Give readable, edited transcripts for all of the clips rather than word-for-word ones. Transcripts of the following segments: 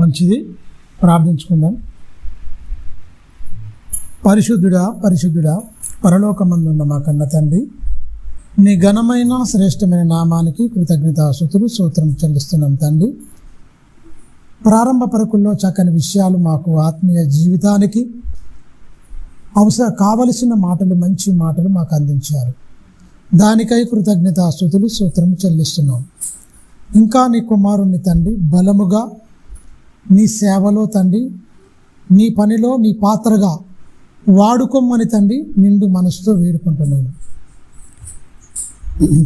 మంచిది, ప్రార్థించుకుందాం. పరిశుద్ధుడా పరిశుద్ధుడా పరలోకమందున్న మా కన్న తండ్రి, నీ ఘనమైన శ్రేష్టమైన నామానికి కృతజ్ఞతాస్తుతులు స్తోత్రం చెల్లిస్తున్నాం తండ్రి. ప్రారంభ పరకుల్లో చక్కని విషయాలు మాకు ఆత్మీయ జీవితానికి కావలసిన మాటలు, మంచి మాటలు మాకు అందించారు. దానికై కృతజ్ఞతాస్తుతులు స్తోత్రం చెల్లిస్తున్నాం. ఇంకా నీ కుమారుణ్ణి తండ్రి బలముగా నీ సేవలో తండ్రి, నీ పనిలో నీ పాత్రగా వాడుకోమని తండ్రి నిండు మనసుతో వేడుకుంటున్నాను.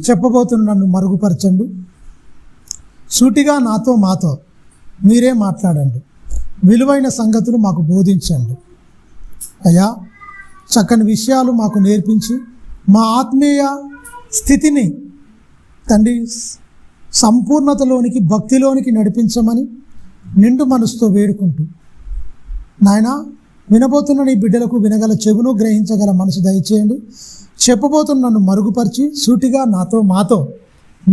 చెప్పబోతున్న నన్ను మరుగుపరచండి. సూటిగా నాతో మాతో మీరే మాట్లాడండి. విలువైన సంగతులు మాకు బోధించండి అయ్యా. చక్కని విషయాలు మాకు నేర్పించి మా ఆత్మీయ స్థితిని తండ్రి సంపూర్ణతలోనికి, భక్తిలోనికి నడిపించమని నిండు మనసుతో వేడుకుంటూ నాయన, వినబోతున్న నీ బిడ్డలకు వినగల చెవును, గ్రహించగల మనసు దయచేయండి. చెప్పబోతున్న నన్ను మరుగుపరిచి సూటిగా నాతో మాతో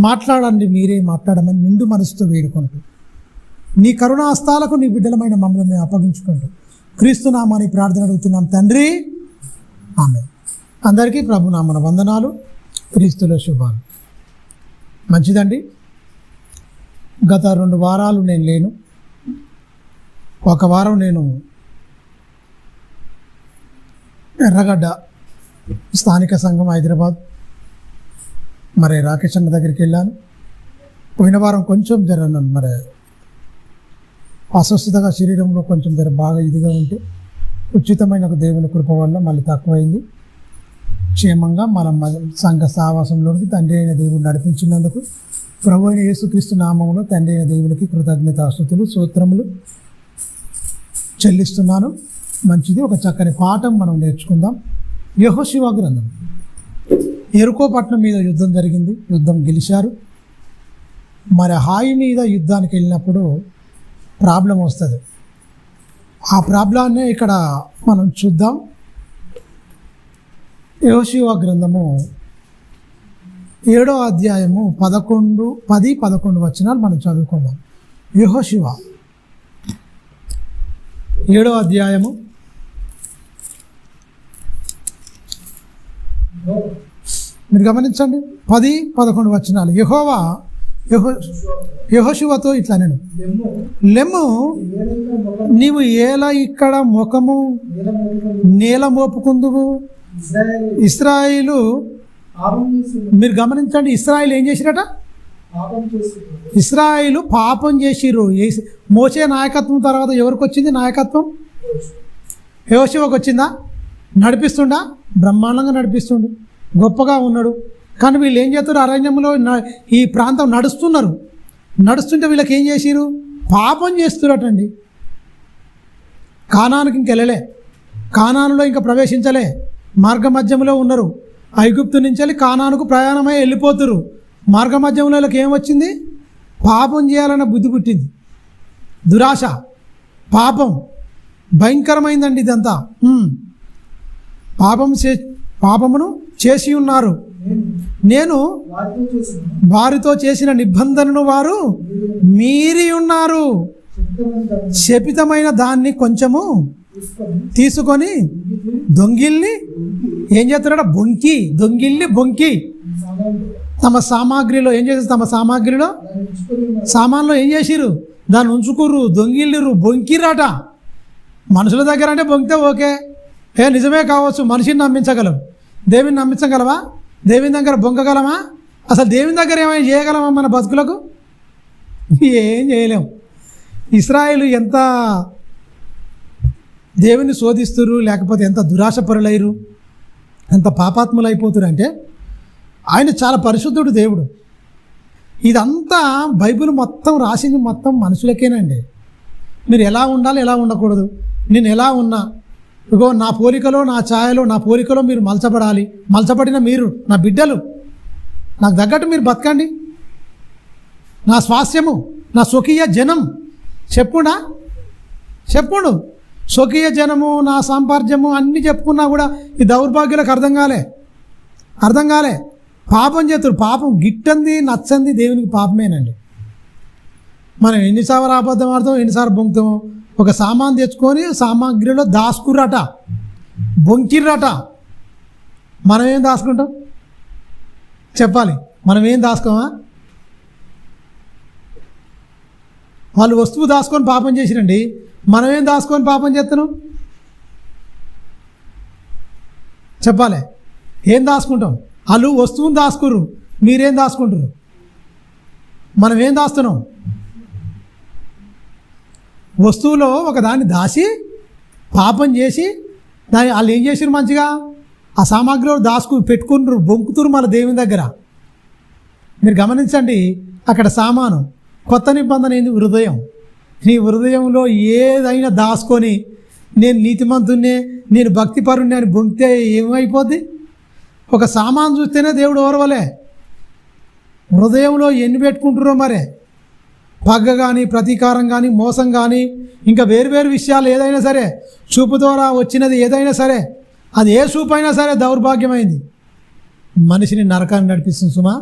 మాట్లాడండి, మీరే మాట్లాడమని నిండు మనసుతో వేడుకుంటూ నీ కరుణాస్తాలకు నీ బిడ్డలమైన మమ్మల్ని మేము అప్పగించుకుంటూ క్రీస్తునామాని ప్రార్థన అడుగుతున్నాం తండ్రి, ఆమేన్. అందరికీ ప్రభునామన వందనాలు, క్రీస్తులో శుభాలు. మంచిదండి. గత 2 వారాలు నేను లేను. ఒక వారం నేను ఎర్రగడ్డ స్థానిక సంఘం హైదరాబాద్ మరి రాకేష్ అన్న దగ్గరికి వెళ్ళాను. పోయిన వారం కొంచెం మరి అస్వస్థతగా శరీరంలో కొంచెం బాగా ఇదిగా ఉంటే ఉచితమైన దేవుని కృప వల్ల మళ్ళీ తక్కువైంది. క్షేమంగా మన సంఘ సావాసంలోనికి తండ్రి అయిన దేవుడు నడిపించినందుకు ప్రభు అయిన యేసుక్రీస్తు నామములో తండ్రి అయిన దేవునికి కృతజ్ఞతాస్తుతులు స్తోత్రములు చెల్లిస్తున్నాను. మంచిది. ఒక చక్కని పాఠం మనం నేర్చుకుందాం. యెహోషువ గ్రంథం. యెరికో పట్టణం మీద యుద్ధం జరిగింది. యుద్ధం గెలిచారు. మరి హాయి మీద యుద్ధానికి వెళ్ళినప్పుడు ప్రాబ్లం వస్తుంది. ఆ ప్రాబ్లాన్నే ఇక్కడ మనం చూద్దాం. యెహోషువ గ్రంథము 7వ అధ్యాయము 10-11 వచనాలు మనం చదువుకుందాం. యెహోషువ 7వ అధ్యాయము మీరు గమనించండి, 10-11 వచనాలు. యెహోషువతో ఇట్లా నేను లెమ్ము, నీవు ఏలా ఇక్కడ ముఖము నేల మోపుకుందువు. ఇశ్రాయేలు, మీరు గమనించండి, ఇశ్రాయేలు ఏం చేసిరట? ఇశ్రాయేలు పాపం చేసిరు. మోసే నాయకత్వం తర్వాత ఎవరికి వచ్చింది నాయకత్వం? యెహోషువకు వచ్చిందా? నడిపిస్తుండా? బ్రహ్మాండంగా నడిపిస్తుండు, గొప్పగా ఉన్నాడు. కానీ వీళ్ళు ఏం చేస్తారు? అరణ్యంలో ఈ ప్రాంతం నడుస్తుంటే వీళ్ళకి ఏం చేసిరు? పాపం చేస్తున్నట్టండి. కానానుకి ఇంకెళ్ళలే, కానానులో ఇంకా ప్రవేశించలే, మార్గ మధ్యంలో ఉన్నారు. ఐగుప్తు నుంచి వెళ్ళి కానానుకు ప్రయాణమై వెళ్ళిపోతురు. మార్గ మధ్యంలో వీళ్ళకి ఏమొచ్చింది? పాపం చేయాలన్న బుద్ధి పుట్టింది. దురాశ, పాపం భయంకరమైందండి ఇదంతా. పాపమును చేసి ఉన్నారు. నేను వారితో చేసిన నిబంధనను వారు మీరి ఉన్నారు. శపితమైన దాన్ని కొంచెము తీసుకొని దొంగిల్ని ఏం చేస్తున్నాడు? బొంకి తమ సామాగ్రిలో ఏం చేసి, తమ సామాన్లో ఏం చేసిరు? దాన్ని ఉంచుకుర్రు, దొంగిల్లిరు, బొంకిరాట. మనుషుల దగ్గర అంటే బొంకితే ఓకే, నిజమే కావచ్చు, మనిషిని నమ్మించగలం. దేవుని నమ్మించగలవా? దేవుని దగ్గర బొంకగలమా? అసలు దేవుని దగ్గర ఏమైనా చేయగలమా? మన బతుకులకు ఏం చేయలేం. ఇశ్రాయేలు ఎంత దేవుని శోధిస్తురు, లేకపోతే ఎంత దురాశపరులైరు, ఎంత పాపాత్ములు అయిపోతురు అంటే, ఆయన చాలా పరిశుద్ధుడు దేవుడు. ఇదంతా బైబిల్ మొత్తం రాసింది మొత్తం మనుషులకేనండి. మీరు ఎలా ఉండాలి, ఎలా ఉండకూడదు, నేను ఎలా ఉన్నా, ఇగో నా పోలికలో, నా ఛాయలో, నా పోలికలో మీరు మలచబడాలి. మలచబడిన మీరు నా బిడ్డలు, నాకు తగ్గట్టు మీరు బతకండి. నా స్వాస్యము, నా స్వకీయ జనం. చెప్పుడు స్వకీయ జనము, నా సాంపార్జ్యము అన్నీ చెప్పుకున్నా కూడా ఈ దౌర్భాగ్యులకు అర్థం కాలే. పాపం చేతుడు. పాపం గిట్టంది, నచ్చంది దేవునికి పాపమేనండి. మనం ఎన్నిసార్లు అబద్ధం ఆడతాం, ఎన్నిసార్లు బొంకుతామో. ఒక సామాన్ తెచ్చుకొని సామాగ్రిలో దాచుకుర్రట, బొంకిర్రట. మనం ఏం దాచుకుంటాం చెప్పాలి? మనం ఏం దాచుకోమా? వాళ్ళు వస్తువు దాచుకొని పాపం చేసిరండి, మనం ఏం దాచుకొని పాపం చేస్తున్నాం చెప్పాలి? ఏం దాచుకుంటాం? వాళ్ళు వస్తువుని దాచుకుర్రు, మీరేం దాచుకుంటారు? మనం ఏం దాస్తున్నాం? వస్తువులో ఒక దాన్ని దాచి పాపం చేసి దాన్ని వాళ్ళు ఏం చేసారు? మంచిగా ఆ సామాగ్రిలో పెట్టుకుంటారు, బొంకుతురు మన దేవుని దగ్గర. మీరు గమనించండి, అక్కడ సామాను. కొత్త నిబంధన ఏంది? హృదయం. నీ హృదయంలో ఏదైనా దాచుకొని నేను నీతిమంతున్నే, నేను భక్తిపరుణ్ణి అని బొంకితే ఏమైపోద్ది? ఒక సామాను చూస్తేనే దేవుడు ఓర్వలే. హృదయంలో ఎన్ని పెట్టుకుంటారో మరే. పగ్గ కానీ, ప్రతీకారం కానీ, మోసం కానీ, ఇంకా వేరు విషయాలు ఏదైనా సరే, చూపు ద్వారా వచ్చినది ఏదైనా సరే, అది ఏ చూపు అయినా సరే దౌర్భాగ్యమైంది, మనిషిని నరకాన్ని నడిపిస్తుంది. సుమా,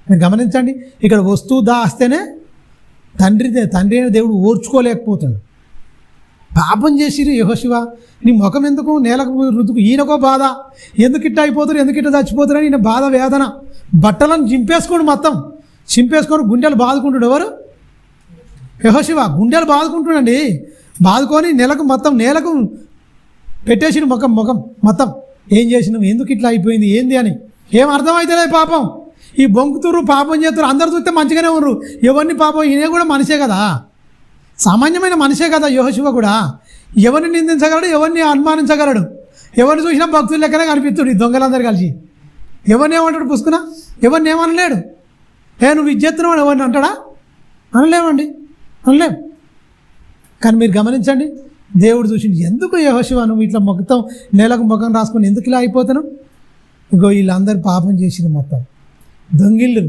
మీరు గమనించండి, ఇక్కడ వస్తువు దాస్తేనే తండ్రి అయిన దేవుడు ఓర్చుకోలేకపోతాడు. పాపం చేసిరు యెహోషువ, నీ ముఖం ఎందుకు నేలకు రుతుకు, ఈయనకో బాధ, ఎందుకు ఇట్ట అయిపోతారు, ఎందుకు ఇట్ట చచ్చిపోతారని ఈయన బాధ, వేదన. బట్టలను చింపేసుకోండి, మొత్తం చింపేసుకొని గుండెలు బాదుకుంటాడు. ఎవరు? యెహోషువ గుండెలు బాదుకుంటున్నాడండి. బాదుకొని నేలకు పెట్టేసిన ముఖం మొత్తం. ఏం చేసినావు, ఎందుకు ఇట్లా అయిపోయింది, ఏంది అని ఏం అర్థమవుతలేదు. పాపం ఈ బొంకుతురు, పాపం చేస్తారు. అందరు చూస్తే మంచిగానే ఉన్నారు, ఎవరిని పాపం, ఈయన కూడా మనిషే కదా, సామాన్యమైన మనిషే కదా. యెహోషువ కూడా ఎవరిని నిందించగలడు, ఎవరిని అనుమానించగలడు, ఎవరిని చూసినా భక్తులు లెక్కనే కనిపిస్తాడు. ఈ దొంగలందరూ కలిసి ఎవరిని ఏమంటాడు? పుసుకున్నా ఎవరిని ఏమనలేడు. నువ్వు ఇచ్చేస్తున్నావు అని ఎవరిని అంటాడా? అనలేమండి, అనలేం. కానీ మీరు గమనించండి, దేవుడు చూసింది. ఎందుకు యెహోషువ నువ్వు ఇట్లా మొత్తం నేలకు ముఖం రాసుకొని ఎందుకు ఇలా అయిపోతాను? ఇగో వీళ్ళందరూ పాపం చేసిన మొత్తం దొంగిళ్ళు,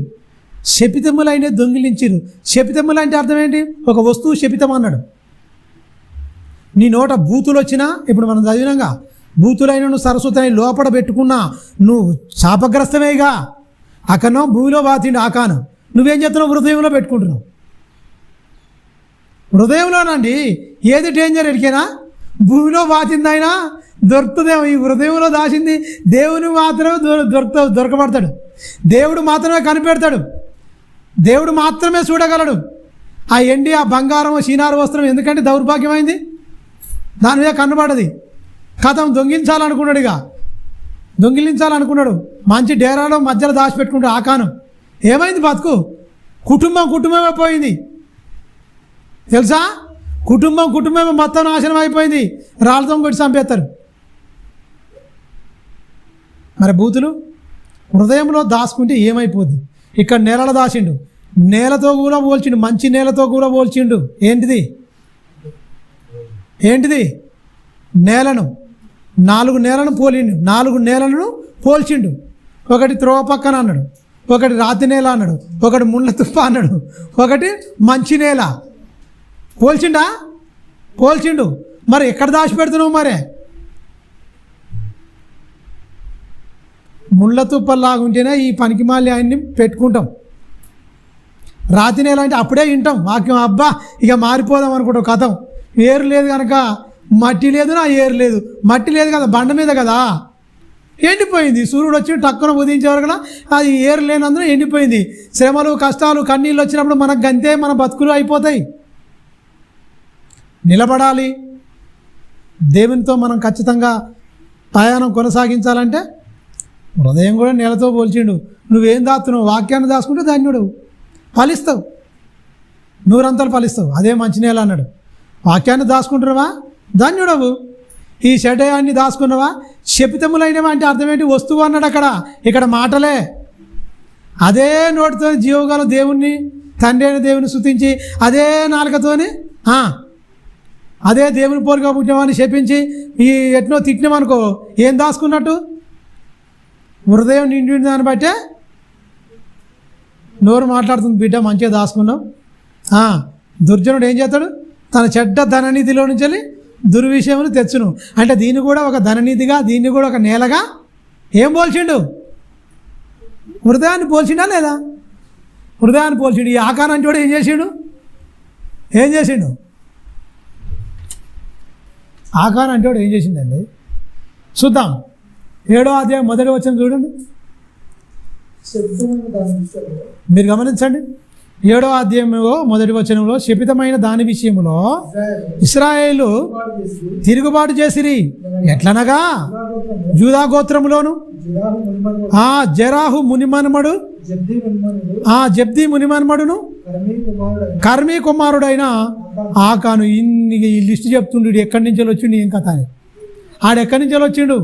శపితములైన దొంగిలించిరు. శపితములు అంటే అర్థం ఏంటి? ఒక వస్తువు శపితం అన్నాడు. నీ నోట బూతులు వచ్చినా, ఇప్పుడు మనం చదివినాగా, బూతులైన నువ్వు సరస్వతిని లోపల పెట్టుకున్నా నువ్వు శాపగ్రస్తమేగా. అక్కనో భూమిలో బాతిండు ఆకాను, నువ్వేం చేస్తున్నావు? హృదయంలో పెట్టుకుంటున్నావు. హృదయంలోనండి ఏది డేంజర్ ఎడికేనా? భూమిలో బాతిందైనా దొరుకుతుందేమో. ఈ హృదయంలో దాచింది దేవుని మాత్రమే దొరకబడతాడు. దేవుడు మాత్రమే కనిపెడతాడు, దేవుడు మాత్రమే చూడగలడు. ఆ ఎండి, ఆ బంగారం, షీనారు వస్త్రం ఎందుకంటే దౌర్భాగ్యమైంది, దాని మీద కనబడది. కథం దొంగిలించాలనుకున్నాడు. మంచి డేరాలో మధ్యలో దాచిపెట్టుకుంటాడు ఆకాను. ఏమైంది? బతుకు కుటుంబమే పోయింది తెలుసా? కుటుంబమే మొత్తం నాశనం అయిపోయింది. రాళ్ళతో కొట్టి చంపేస్తారు. మరి బూతులు హృదయంలో దాచుకుంటే ఏమైపోద్ది? ఇక్కడ నేలలో దాచిండు, నేలతో కూడా పోల్చిండు, మంచి నేలతో కూడా పోల్చిండు. ఏంటిది? నేలను, 4 నేలను పోలిండు, 4 నేలను పోల్చిండు. ఒకటి త్రోవ పక్కన అన్నాడు, ఒకటి రాతి నేల అన్నాడు, ఒకటి ముళ్ళ తుప్ప అన్నాడు, ఒకటి మంచి నేల. పోల్చిండు. మరి ఎక్కడ దాచిపెడుతున్నావు? మరే ముళ్ళ తుప్పలాగుంటేనే ఈ పనికిమాలి ఆయన్ని పెట్టుకుంటాం. రాతి నేల అంటే అప్పుడే వింటాం వాక్యం, అబ్బా ఇక మారిపోదాం అనుకుంటాం. కథం ఏరు లేదు కనుక, మట్టి లేదు, నా ఏరు లేదు, మట్టి లేదు కదా, బండ మీద కదా, ఎండిపోయింది. సూర్యుడు వచ్చి టక్కున ఉదయించే వరకు అది ఏరు లేనందున ఎండిపోయింది. శ్రమలు, కష్టాలు, కన్నీళ్ళు వచ్చినప్పుడు మనకు గంతే, మన బతుకులు అయిపోతాయి. నిలబడాలి, దేవునితో మనం ఖచ్చితంగా ప్రయాణం కొనసాగించాలంటే హృదయం కూడా నేలతో పోల్చిండు. నువ్వేం దాస్తున్నావు? వాక్యాన్ని దాచుకుంటే ధన్యుడు, ఫలిస్తావు, 100 అంతలు ఫలిస్తావు. అదే మంచి నేల అన్నాడు. వాక్యాన్ని దాచుకుంటున్నావా? ధన్యుడవు. ఈ షడ్డయాన్ని దాచుకున్నావా? శపితములైనవా అంటే అర్థం ఏంటి? వస్తువు అన్నాడు అక్కడ. ఇక్కడ మాటలే. అదే నోటితో జీవగల దేవుణ్ణి, తండ్రి అయిన దేవుని స్తుతించి, అదే నాలుకతోని అదే దేవుని పోరుగా పుట్టినవాడిని శపించి ఈ ఎట్నో తిట్టినామనుకో, ఏం దాచుకున్నట్టు? హృదయం నిండి దాన్ని బట్టే నోరు మాట్లాడుతుంది. బిడ్డ మంచిగా దాచుకున్నావు. దుర్జనుడు ఏం చేస్తాడు? తన చెడ్డ ధననిధిలో నుంచి దుర్విషయములు తెచ్చును. అంటే దీన్ని కూడా ఒక ధననిధిగా, దీన్ని కూడా ఒక నేలగా ఏం పోల్చిండు? హృదయాన్ని పోల్చిండా లేదా? హృదయాన్ని పోల్చిండు. ఈ ఆకారాన్ని కూడా ఏం చేసిండు? ఏం చేసిండు? ఆకాన్ అంటే వాడు ఏం చేసిండండి? చూద్దాం. 7వ అధ్యాయం 1వ వచనం చూడండి, మీరు గమనించండి. 7వ అధ్యాయంలో 1వ వచనంలో శపితమైన దాని విషయంలో ఇశ్రాయేలు తిరుగుబాటు చేసిరి. ఎట్లనగా యూదా గోత్రములోను జెరాహు మునిమన్మడు జబ్ది మునిమన్మడును కర్మీ కుమారుడైన ఆకాను. ఈ లిస్టు చెప్తుండు, ఎక్కడి నుంచి వచ్చిండు, ఏం కథ అని. ఆడెక్కడి నుంచి వచ్చిండు?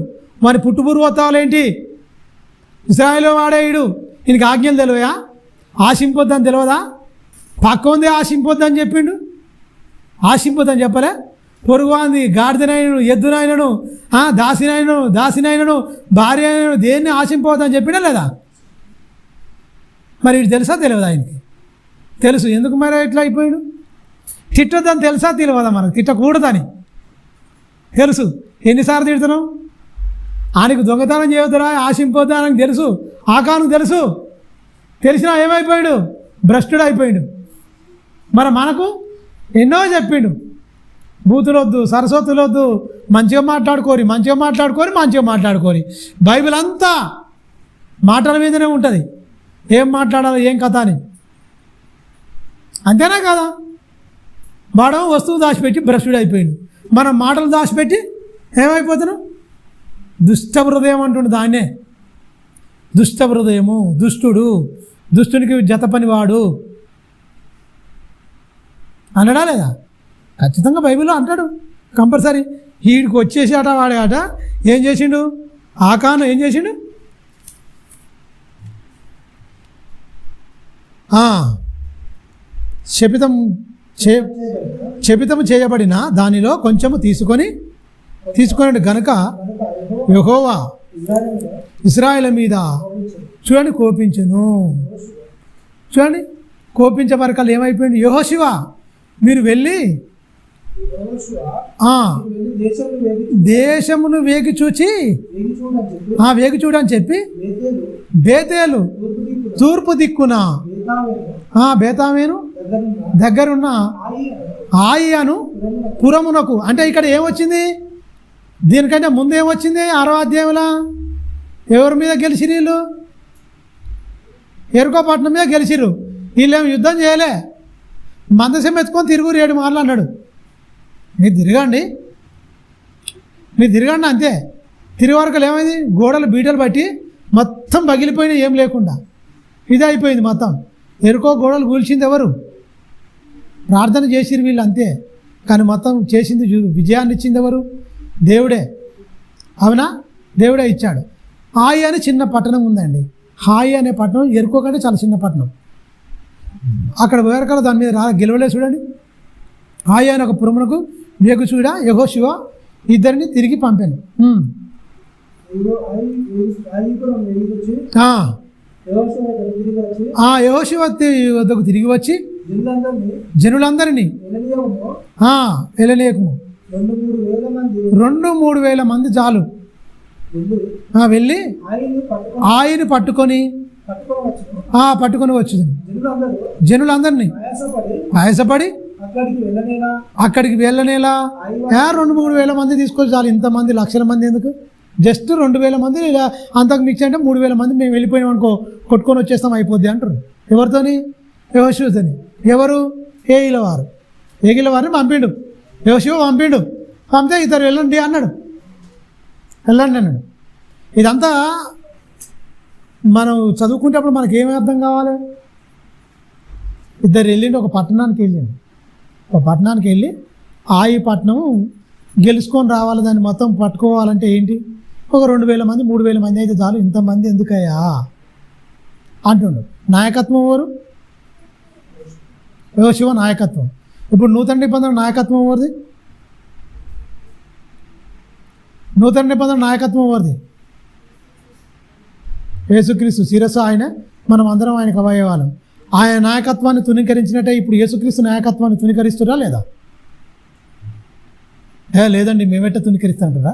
మరి పుట్టుపూర్వోత్తాలేంటి? ఇశ్రాయేలు వాడేయుడు. ఈయనకి ఆజ్ఞలు తెలివయా? ఆశింపొద్దని తెలియదా? పక్క ఉంది ఆశింపొద్దని చెప్పిండు. ఆశింపొద్దని చెప్పలే? పొరుగువాంది గాడిదనైనను ఎద్దునైనను దాసినైనను భార్య అయినను దేన్ని ఆశింపవద్దని చెప్పినా లేదా? మరి ఇది తెలుసా తెలియదా? ఆయనకి తెలుసు. ఎందుకు మరి ఇట్లా అయిపోయాడు? తిట్టొద్దని తెలుసా తెలియదా? మనకు తిట్టకూడదని తెలుసు. ఎన్నిసార్లు తిడుతున్నాం? ఆయనకు దొంగతనం చేయొద్దురా, ఆశింపొద్దా అని తెలుసు. ఆకాను తెలుసు. తెలిసినా ఏమైపోయాడు? భ్రష్టుడు అయిపోయాడు. మరి మనకు ఎన్నో చెప్పిండు, బూతులొద్దు, సరస్వతులొద్దు, మంచిగా మాట్లాడుకోరి. బైబిల్ అంతా మాటల మీదనే ఉంటుంది. ఏం మాట్లాడాలి, ఏం కథ అని. అంతేనా కదా? వాడు వస్తువు దాచిపెట్టి భ్రష్టుడు అయిపోయింది. మనం మాటలు దాచిపెట్టి ఏమైపోతున్నాం? దుష్ట హృదయం అంటుండు దాన్నే. దుష్ట హృదయము, దుష్టుడు, దుష్టునికి జత పనివాడు అనడా లేదా? ఖచ్చితంగా బైబిల్లో అంటాడు కంపల్సరీ. వీడికి వచ్చేసి అట వాడే అట ఏం చేసిండు? ఆకాను ఏం చేసిండు? శపితము చేయబడిన దానిలో కొంచెము తీసుకొని గనుక యెహోవా ఇశ్రాయేలు మీద చూడండి కోపించును. చూడండి, కోపించే వరకలు ఏమైపోయింది? యెహోషువ మీరు వెళ్ళి దేశమును వేగి చూడని చెప్పి బేతేలు తూర్పు దిక్కున బేతామేను దగ్గరున్న ఆయను పురమునకు. అంటే ఇక్కడ ఏమొచ్చింది? దీనికంటే ముందు ఏమొచ్చింది? 6వ అధ్యాయంలో ఎవరి మీద గెలిచిరు? వీళ్ళు ఎరుకో పట్టణం మీద గెలిచిరు. వీళ్ళేమో యుద్ధం చేయలే, మందసం ఎత్తుకొని తిరుగురు 7 మార్లు అన్నాడు. మీరు తిరగండి అంతే. తిరువరకలు ఏమైంది? గోడలు బీటలు బట్టి మొత్తం పగిలిపోయినా ఏం లేకుండా ఇది అయిపోయింది మొత్తం. ఎరుకో గోడలు కూల్చింది ఎవరు? ప్రార్థన చేసిరు వీళ్ళు అంతే. కానీ మొత్తం చేసింది, విజయాన్ని ఇచ్చింది ఎవరు? దేవుడే. అవునా? దేవుడే ఇచ్చాడు. హాయి అని చిన్న పట్టణం ఉందండి. హాయి అనే పట్టణం ఎరుకో కంటే చాలా చిన్న పట్టణం. అక్కడ వేరకల దాని మీద గెలవలే. చూడండి, హాయి అని ఒక పురమునకు వేగు చూడ యెహోషువ ఇద్దరిని తిరిగి పంపాను. యెహోషువ వద్దకు తిరిగి వచ్చి జనులందరినీ వెళ్ళలేకము 2,000-3,000 మంది చాలు వెళ్ళి ఆయన పట్టుకొని వచ్చింది. జనులందరినీ ఆయాసపడి అక్కడికి వెళ్ళనేలా 2,000-3,000 మంది తీసుకొని చాలు. ఇంతమంది లక్షల మంది ఎందుకు? జస్ట్ 2,000 మంది. అంతకు మిక్స్ అంటే 3,000 మంది మేము వెళ్ళిపోయాం అనుకో, కొట్టుకొని వచ్చేస్తాం అయిపోద్ది అంటారు. ఎవరితోని? యెహోషువతోని. ఎవరు? ఏగిలవారిని పంపిండు. యెహోషువ పంపితే ఇద్దరు వెళ్ళండి అన్నాడు. ఇదంతా మనం చదువుకునేటప్పుడు మనకి ఏమి అర్థం కావాలి? ఇద్దరు వెళ్ళిండు, ఒక పట్టణానికి వెళ్ళి ఈ పట్టణం గెలుచుకొని రావాలి, దాన్ని మొత్తం పట్టుకోవాలంటే ఏంటి? ఒక 2,000 మంది 3,000 మంది అయితే చాలు, ఇంతమంది ఎందుకయ్యా అంటుండు. నాయకత్వం ఎవరు? యెహోషువ నాయకత్వం. ఇప్పుడు నూతన నిబంధన నాయకత్వం ఎవరిది? యేసుక్రీస్తు శిరస్సు ఆయన, మనం అందరం ఆయనకు అవయవాలం. ఆయన నాయకత్వాన్ని తునీకరించినట్టే ఇప్పుడు యేసుక్రీస్తు నాయకత్వాన్ని తునీకరిస్తురా లేదా? లేదండి, మేమెట్ట తునీకరిస్తాంటారా?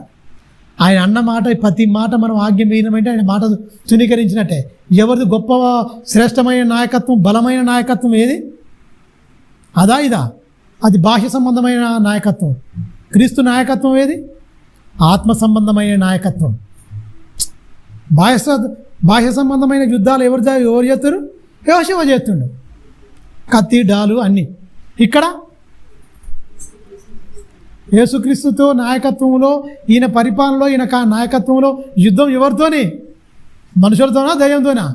ఆయన అన్న మాట, ప్రతి మాట మనం ఆజ్ఞ వేయమంటే ఆయన మాట తునీకరించినట్టే. ఎవరిది గొప్ప శ్రేష్టమైన నాయకత్వం, బలమైన నాయకత్వం ఏది? అదా ఇదా? అది బాహ్య సంబంధమైన నాయకత్వం. క్రీస్తు నాయకత్వం ఏది? ఆత్మ సంబంధమైన నాయకత్వం. బాహ్య సంబంధమైన యుద్ధాలు ఎవరు చేస్తారు? యెహోషువ చేస్తుండు, కత్తి డాలు అన్నీ. ఇక్కడ యేసుక్రీస్తుతో నాయకత్వంలో, ఈయన పరిపాలనలో, ఈయన నాయకత్వంలో యుద్ధం ఎవరితోని? మనుషులతోనా దయ్యంతోనా?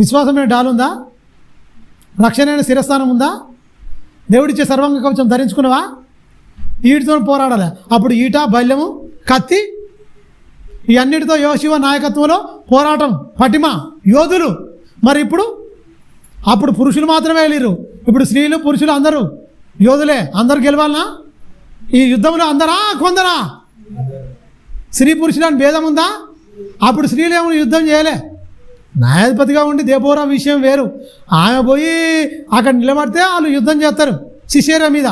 విశ్వాసమైన డాలుందా? రక్షణైన శిరస్థానం ఉందా? దేవుడిచ్చే సర్వాంగ కవచం ధరించుకున్నావా? వీటితో పోరాడాలి. అప్పుడు ఈట, బల్యము, కత్తి ఇవన్నిటితో యెహోషువ నాయకత్వంలో పోరాటం, పటిమ, యోధులు. మరి ఇప్పుడు అప్పుడు పురుషులు మాత్రమే వెళ్ళిరు, ఇప్పుడు స్త్రీలు పురుషులు అందరూ యోధులే. అందరూ గెలవాలనా ఈ యుద్ధంలో? అందరా కొందరా? స్త్రీ పురుషులు అని భేదం ఉందా? అప్పుడు స్త్రీలు ఏమో యుద్ధం చేయలే. న్యాయాధిపతిగా ఉండి దేబోరా విషయం వేరు. ఆమె పోయి అక్కడ నిలబడితే వాళ్ళు యుద్ధం చేస్తారు సిసేరా మీద,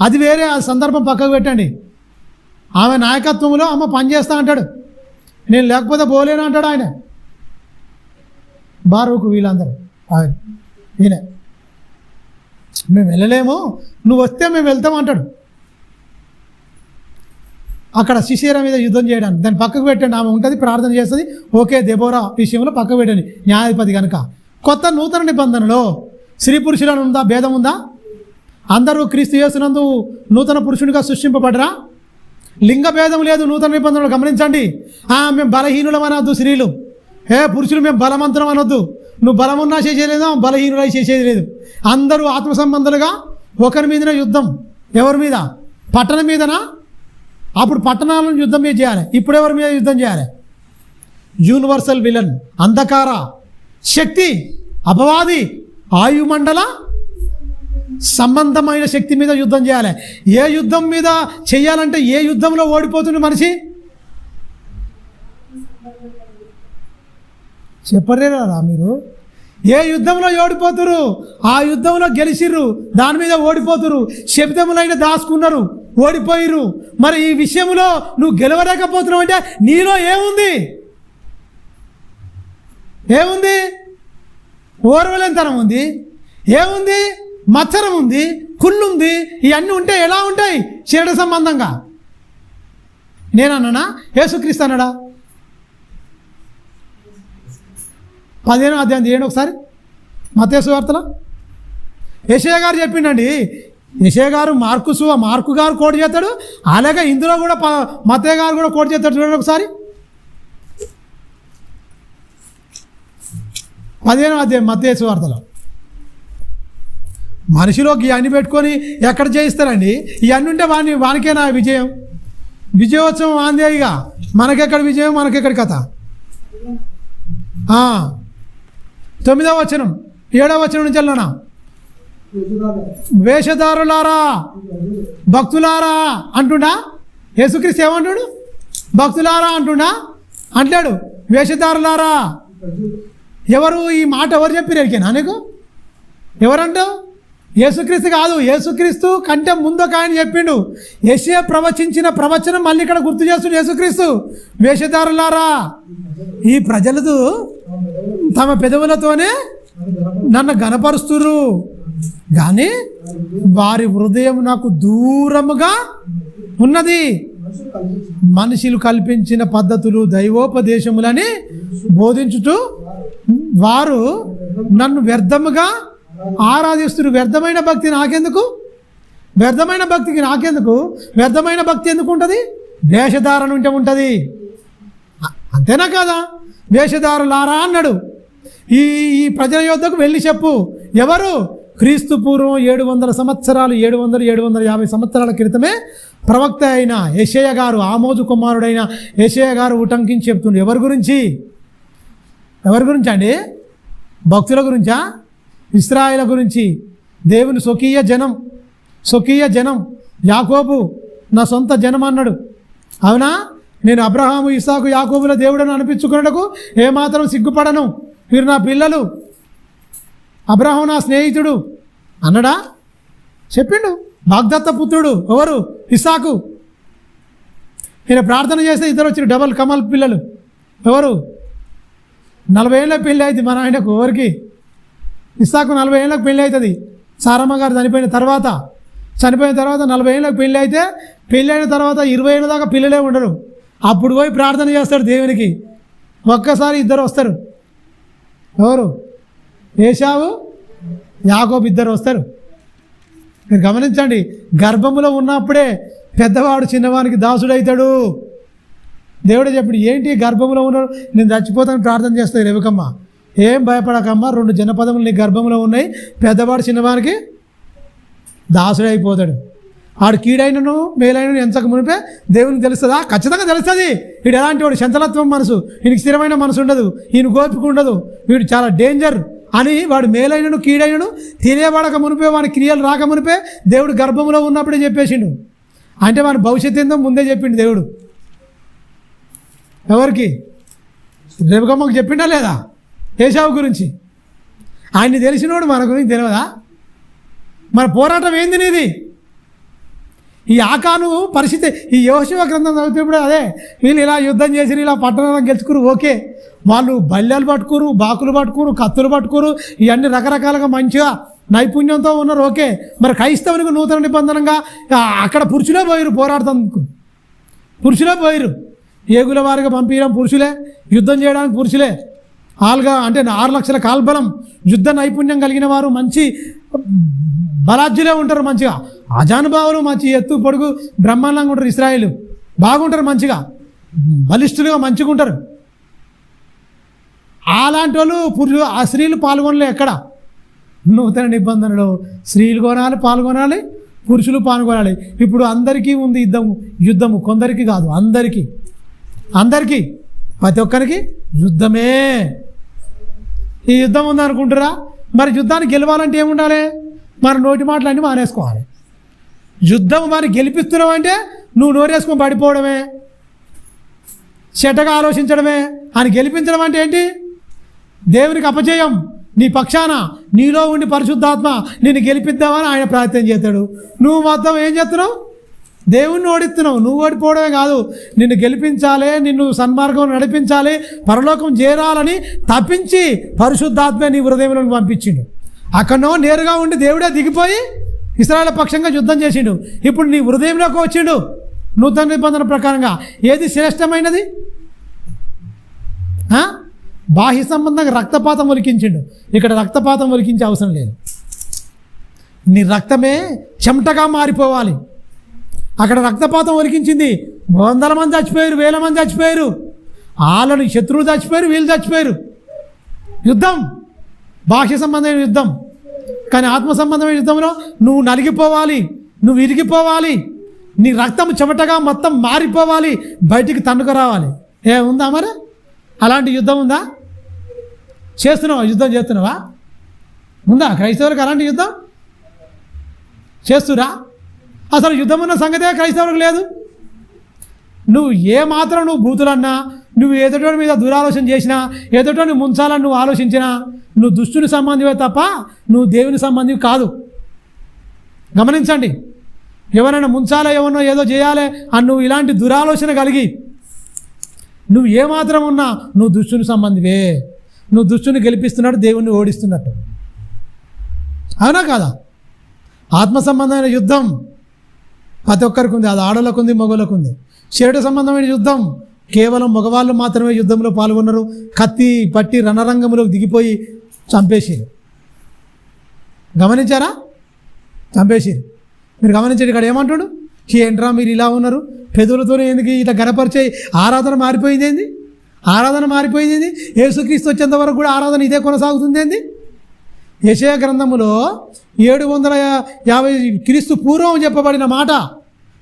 అది వేరే. ఆ సందర్భం పక్కకు పెట్టండి. ఆమె నాయకత్వంలో అమ్మ పనిచేస్తా అంటాడు, నేను లేకపోతే పోలేను అంటాడు ఆయన. బారూకు వీళ్ళందరూ ఆయన ఈయన, మేము వెళ్ళలేము, నువ్వు వస్తే మేము వెళ్తాం అంటాడు. అక్కడ సిసేరా మీద యుద్ధం చేయడానికి దాన్ని పక్కకు పెట్టండి. ఆమె ఉంటుంది, ప్రార్థన చేస్తుంది, ఓకే. దెబోరా విషయంలో పక్కకు పెట్టండి, న్యాయాధిపతి కనుక. కొత్త నూతన నిబంధనలో స్త్రీ పురుషులను ఉందా? భేదం ఉందా? అందరూ క్రీస్తు యేసునందు నూతన పురుషునిగా సృష్టింపబడరా? లింగ భేదం లేదు నూతన నిబంధనలు. గమనించండి. మేము బలహీనులం అనొద్దు స్త్రీలు, పురుషులు మేము బలవంతులం అనొద్దు. నువ్వు బలమున్నా చేసేది, బలహీనులై చేసేది లేదు. అందరూ ఆత్మ సంబంధాలుగా ఒకరి మీదనే యుద్ధం. ఎవరి మీద? పట్టణం మీదనా? అప్పుడు పట్టణాలను యుద్ధం మీద చేయాలి, ఇప్పుడు ఎవరి మీద యుద్ధం చేయాలి? యూనివర్సల్ విలన్, అంధకార శక్తి, అపవాది, ఆయుమండల సంబంధమైన శక్తి మీద యుద్ధం చేయాలి. ఏ యుద్ధం మీద చెయ్యాలంటే ఏ యుద్ధంలో ఓడిపోతుంది మనిషి? చెప్పలేరా మీరు? ఏ యుద్ధంలో ఓడిపోతురు, ఆ యుద్ధంలో గెలిచిర్రు, దాని మీద ఓడిపోతురు. శబ్దములైన దాచుకున్నారు, ఓడిపోయిర్రు. మరి ఈ విషయంలో నువ్వు గెలవలేకపోతున్నావు అంటే నీలో ఏముంది? ఏముంది? ఓర్వలేనితనం ఉంది, ఏముంది? మత్సరం ఉంది, కుళ్ళుంది. ఇవన్నీ ఉంటే ఎలా ఉంటాయి చీడ సంబంధంగా? నేనన్నానా? యేసుక్రీస్తు అన్నాడా? 15వ అధ్యాయం తీయండి ఒకసారి, మత్తయి సువార్తలో. యెషయా గారు చెప్పిండండి. యెషయా గారు మార్కు గారు కోట్ చేస్తాడు, అలాగే ఇందులో కూడా మత్తయి గారు కూడా కోట్ చేస్తాడు. చూడండి ఒకసారి 15వ అధ్యాయం మత్తయి సువార్తలో. మనిషిలోకి ఇవన్నీ పెట్టుకొని ఎక్కడ జయిస్తారండి? ఇవన్నీ ఉంటే వానికేనా విజయం? విజయోత్సవం ఆందే. ఇక మనకెక్కడ విజయం, మనకెక్కడ కథ? 9వ వచనం 7వ వచనం నుంచి వెళ్ళనా? వేషధారులారా, భక్తులారా అంటుండా? యేసుక్రీస్తు ఏమంటాడు? భక్తులారా అంటుండా? అంటాడు వేషధారులారా. ఎవరు ఈ మాట ఎవరు చెప్పారు? ఎరికేనా నీకు? ఎవరంటావు? యేసుక్రీస్తు కాదు, యేసుక్రీస్తు కంటే ముందు ఒక ఆయన చెప్పిండు. యెషయా ప్రవచించిన ప్రవచనం మళ్ళీ ఇక్కడ గుర్తు చేస్తుడు యేసుక్రీస్తు. వేషధారులారా, ఈ ప్రజలు తమ పెదవులతోనే నన్ను గనపరుస్తురు, కానీ వారి హృదయం నాకు దూరముగా ఉన్నది. మనుషులు కల్పించిన పద్ధతులు, దైవోపదేశములని బోధించుతూ వారు నన్ను వ్యర్థముగా ఆరాధిస్తున్నారు. వ్యర్థమైన భక్తి నాకెందుకు? వ్యర్థమైన భక్తికి నాకెందుకు? వ్యర్థమైన భక్తి ఎందుకు ఉంటుంది? వేషధారణ ఉంటే ఉంటుంది. అంతేనా కాదా? వేషధారులారా అన్నాడు. ఈ ప్రజల యొద్దకు వెళ్ళి చెప్పు. ఎవరు? క్రీస్తు పూర్వం 700 సంవత్సరాలు, 750 సంవత్సరాల క్రితమే ప్రవక్త అయిన యెషయా గారు, ఆమోజు కుమారుడైన యెషయా గారు ఉటంకించి చెప్తుండ్రు. ఎవరి గురించి? ఎవరి గురించి అండి? భక్తుల గురించా? ఇశ్రాయేలు గురించి. దేవుని స్వకీయ జనం యాకోబు నా సొంత జనం అన్నాడు. అవునా? నేను అబ్రహాము, ఇస్సాకు, యాకోబుల దేవుడని అనిపించుకున్నటకు ఏమాత్రం సిగ్గుపడను. వీరు నా పిల్లలు, అబ్రహాము నా స్నేహితుడు అన్నడా? చెప్పిండు. వాగ్దత్త పుత్రుడు ఎవరు? ఇస్సాకు. ఈయన ప్రార్థన చేస్తే ఇద్దరు వచ్చారు, డబల్ కమల్ పిల్లలు. ఎవరు? 40 ఏళ్ళ పెళ్ళి అయింది మన ఆయనకు. ఎవరికి? ఇస్సాకు 40 ఏళ్ళకు పెళ్ళి అవుతుంది. సారమ్మ గారు చనిపోయిన తర్వాత 40 ఏళ్ళకు పెళ్ళి అయితే పెళ్ళి అయిన తర్వాత 20 ఏళ్ళ దాకా పిల్లలే ఉండరు. అప్పుడు పోయి ప్రార్థన చేస్తాడు దేవునికి. ఒక్కసారి ఇద్దరు వస్తారు. ఎవరు? ఏశావు, యాకోబు ఇద్దరు వస్తారు. మీరు గమనించండి, గర్భములో ఉన్నప్పుడే పెద్దవాడు చిన్నవానికి దాసుడవుతాడు. దేవుడే చెప్పాడు, ఏంటి గర్భంలో ఉన్నాడు, నేను చచ్చిపోతాను ప్రార్థన చేస్తాను రేవకమ్మ, ఏం భయపడకమ్మా, 2 జనపదములు నీ గర్భంలో ఉన్నాయి, పెద్దవాడు చిన్నవానికి దాసుడైపోతాడు. ఆడు కీడైనను మేలైనను ఎంచక మునిపే దేవునికి తెలుస్తుందా? ఖచ్చితంగా తెలుస్తుంది. వీడు ఎలాంటి వాడు? చంచలత్వం మనసు, వీనికి స్థిరమైన మనసు ఉండదు, ఈయన గోపిక ఉండదు, వీడు చాలా డేంజర్ అని వాడు మేలైనను కీడైనను తెలియబడక మునిపే, వాని క్రియలు రాక మునిపే దేవుడు గర్భంలో ఉన్నప్పుడే చెప్పేసిండు. అంటే వాని భవిష్యత్తు ఏందో ముందే చెప్పిండు దేవుడు. ఎవరికి? రేవకమ్మకు చెప్పిండా లేదా? ఏశావు గురించి. ఆయన్ని తెలిసినోడు మన గురించి తెలియదా? మన పోరాటం ఏంది నీది? ఈ ఆకాను పరిస్థితి, ఈ యెహోషువ గ్రంథం చదివినప్పుడు అదే, వీళ్ళు ఇలా యుద్ధం చేసి ఇలా పట్టణాలను గెలుచుకురు, ఓకే, వాళ్ళు బల్యాలు పట్టుకోరు, బాకులు పట్టుకోరు, కత్తులు పట్టుకోరు, ఇవన్నీ రకరకాలుగా మంచిగా నైపుణ్యంతో ఉన్నారు, ఓకే. మరి క్రైస్తవునికి నూతన నిబంధనగా అక్కడ పురుషులే పోయిరు పోరాడుతందుకు, పురుషులే పోయిరు. ఏగుల వారిగా పంపించడం పురుషులే, యుద్ధం చేయడానికి పురుషులే. 6 లక్షల కాల్బలం, యుద్ధ నైపుణ్యం కలిగిన వారు, మంచి బలాజ్యులే ఉంటారు, మంచిగా అజానుభావులు, మంచి ఎత్తు పొడుగు బ్రహ్మాండంగా ఉంటారు. ఇశ్రాయేలు బాగుంటారు, మంచిగా బలిష్ఠులుగా మంచిగా ఉంటారు. అలాంటి వాళ్ళు ఆ స్త్రీలు పాల్గొనలే. ఎక్కడ? నూతన నిబంధనలో స్త్రీలు పాల్గొనాలి, పురుషులు పాల్గొనాలి. ఇప్పుడు అందరికీ ఉంది యుద్ధము, కొందరికి కాదు, అందరికీ ప్రతి ఒక్కరికి యుద్ధమే. ఈ యుద్ధం ఉందనుకుంటారా? మరి యుద్ధాన్ని గెలవాలంటే ఏముండాలి? మన నోటి మాటలన్నీ మానేసుకోవాలి. యుద్ధం మరి గెలిపిస్తున్నావు అంటే నువ్వు నోరేసుకొని పడిపోవడమే, చెడ్డగా ఆలోచించడమే. అని గెలిపించడం అంటే ఏంటి? దేవునికి అపజయం. నీ పక్షాన నీలో ఉండి పరిశుద్ధాత్మ నిన్ను గెలిపిద్దామని ఆయన ప్రయత్నం చేస్తాడు. నువ్వు మొత్తం ఏం చేస్తున్నావు? దేవుణ్ణి ఓడిస్తున్నావు. నువ్వు ఓడిపోవడమే కాదు, నిన్ను గెలిపించాలి, నిన్ను సన్మార్గం నడిపించాలి, పరలోకం చేరాలని తప్పించి పరిశుద్ధాత్మ నీ హృదయంలో పంపించిండు. అక్కడనో నేరుగా ఉండి దేవుడే దిగిపోయి ఇశ్రాయేలు పక్షంగా యుద్ధం చేసిండు. ఇప్పుడు నీ హృదయంలోకి వచ్చిండు. నూతన నిబంధన ప్రకారంగా ఏది శ్రేష్టమైనది? బాహ్య సంబంధంగా రక్తపాతం ఒలికించిండు. ఇక్కడ రక్తపాతం ఒలికించే అవసరం లేదు. నీ రక్తమే చెమటగా మారిపోవాలి. అక్కడ రక్తపాతం ఒలికించింది. 100 మంది చచ్చిపోయారు, 1000 మంది చచ్చిపోయారు, వాళ్ళని శత్రువులు చచ్చిపోయారు, వీళ్ళు చచ్చిపోయారు. యుద్ధం బాహ్య సంబంధమైన యుద్ధం. కానీ ఆత్మ సంబంధమైన యుద్ధంలో నువ్వు నలిగిపోవాలి, నువ్వు ఇరిగిపోవాలి, నీ రక్తం చెమటగా మొత్తం మారిపోవాలి, బయటికి తన్నుకు రావాలి. ఉందా మరి? అలాంటి యుద్ధం ఉందా? యుద్ధం చేస్తున్నావా? ఉందా క్రైస్తవులకు అలాంటి యుద్ధం? చేస్తురా? అసలు యుద్ధం ఉన్న సంగతే క్రైస్తవులకు లేదు. నువ్వు ఏమాత్రం నువ్వు బూతులన్నా, నువ్వు ఎదుటోడి మీద దురాలోచన చేసినా, ఎదుటోని ముంచాలని నువ్వు ఆలోచించినా, నువ్వు దుష్టుని సంబంధివే తప్ప నువ్వు దేవుని సంబంధివి కాదు. గమనించండి. ఎవరైనా ముంచాలో ఎవరినో ఏదో చేయాలి అని నువ్వు ఇలాంటి దురాలోచన కలిగి నువ్వు ఏమాత్రం ఉన్నా నువ్వు దుష్టుని సంబంధివే. నువ్వు దుష్టుని గెలిపిస్తున్నట్టు, దేవుణ్ణి ఓడిస్తున్నట్టు. అవునా కాదా? ఆత్మ సంబంధమైన యుద్ధం ప్రతి ఒక్కరికి ఉంది. అది ఆడలకు ఉంది, మగవాళ్ళకు ఉంది. శరీర సంబంధమైన యుద్ధం కేవలం మగవాళ్ళు మాత్రమే యుద్ధంలో పాల్గొన్నారు. కత్తి పట్టి రణరంగంలోకి దిగిపోయి చంపేసారు. గమనించారా? చంపేసారు. మీరు గమనించండి. ఇక్కడ ఏమంటాడు? ఏంట్రా మీరు ఇలా ఉన్నారు, పెదవులతోనే ఎందుకు ఇట్లా గనపరిచే? ఆరాధన మారిపోయింది ఏంది? యేసుక్రీస్తు వచ్చేంత వరకు కూడా ఆరాధన ఇదే కొనసాగుతుంది ఏంది? యెషయా గ్రంథములో 750 క్రీస్తు పూర్వం చెప్పబడిన మాట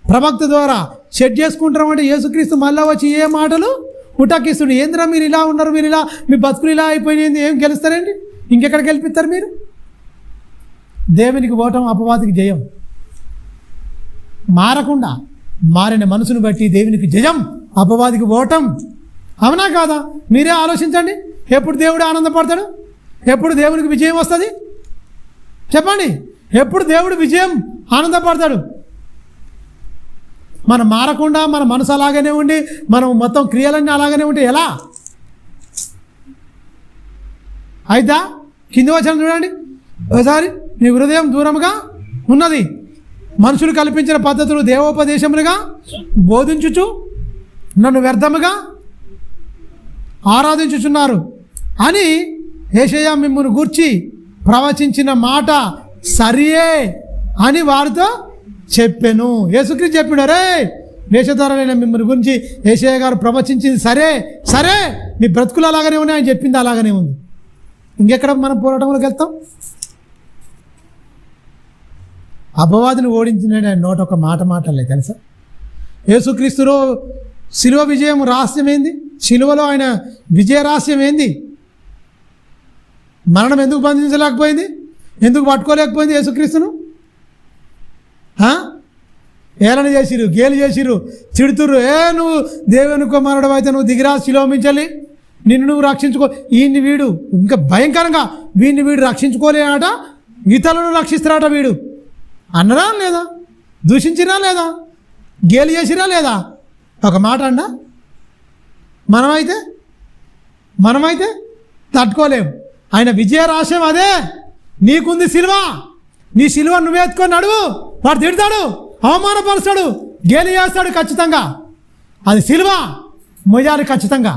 ప్రవక్త ద్వారా సెట్ చేసుకుంటామంటే యేసుక్రీస్తు మళ్ళీ వచ్చి ఏ మాటలు ఉటకిస్తుడు? ఏంద్రా మీరు ఇలా ఉన్నారు, మీరు ఇలా, మీ బతుకులు ఇలా అయిపోయింది, ఏం గెలుస్తారండి? ఇంకెక్కడ గెలిపిస్తారు మీరు? దేవునికి ఓటం, అపవాదికి జయం. మారకుండా మారిన మనసును బట్టి దేవునికి జయం, అపవాదికి ఓటం. అవునా కాదా? మీరే ఆలోచించండి. ఎప్పుడు దేవుడు ఆనందపడతాడు? ఎప్పుడు దేవునికి విజయం వస్తుంది? చెప్పండి. ఎప్పుడు దేవుడు విజయం ఆనందపడతాడు? మనం మారకుండా మన మనసు అలాగనే ఉండి మనం మొత్తం క్రియలన్నీ అలాగనే ఉంటే ఎలా? అయితే కింది వచనం చూడండి. ఒకసారి నీ హృదయం దూరముగా ఉన్నది, మనుషులు కల్పించిన పద్ధతులు దేవోపదేశములుగా బోధించుచు నన్ను వ్యర్థముగా ఆరాధించుచున్నారు అని యెషయా మిమ్మును గూర్చి ప్రవచించిన మాట సరియే అని వారితో చెప్పాను. యేసుక్రీస్తు చెప్పాడు, రే వేషధారులైన మిమ్మల్ని గురించి యెషయా గారు ప్రవచించింది సరే సరే, మీ బ్రతుకులు అలాగనే ఉన్నాయి, ఆయన చెప్పింది అలాగనే ఉంది. ఇంకెక్కడ మనం పోరాటంలోకి వెళ్తాం? అపవాదిని ఓడించిన ఆయన నోట ఒక మాట మాటలే తెలుసా? యేసుక్రీస్తులో శిలువ విజయం రహస్యం ఏంది? శిలువలో ఆయన విజయ రహస్యం ఏంది? మరణం ఎందుకు బంధించలేకపోయింది? ఎందుకు పట్టుకోలేకపోయింది యేసుక్రీస్తును? ఏలని చేసిరు, గేలు చేసిరు, తిడుతుర్రు. నువ్వు దేవుని కుమారుడు అయితే నువ్వు దిగిరా, శిలోమించాలి, నిన్ను నువ్వు రక్షించుకో. వీడిని వీడు ఇంకా భయంకరంగా వీడు రక్షించుకోలేట, ఇతరులను రక్షిస్తారట వీడు అన్నరా లేదా? దూషించిరా లేదా? గేలు చేసిరా లేదా? ఒక మాట అండా? మనమైతే తట్టుకోలేము. ఆయన విజయ రహస్యం అదే. నీకుంది సిలువ, నీ సిలువ నువ్వు ఎత్తుకొని నడువు. వాడు తిడతాడు, అవమానపరుస్తాడు, గేలి చేస్తాడు, ఖచ్చితంగా అది సిలువ మొయ్యాలి. ఖచ్చితంగా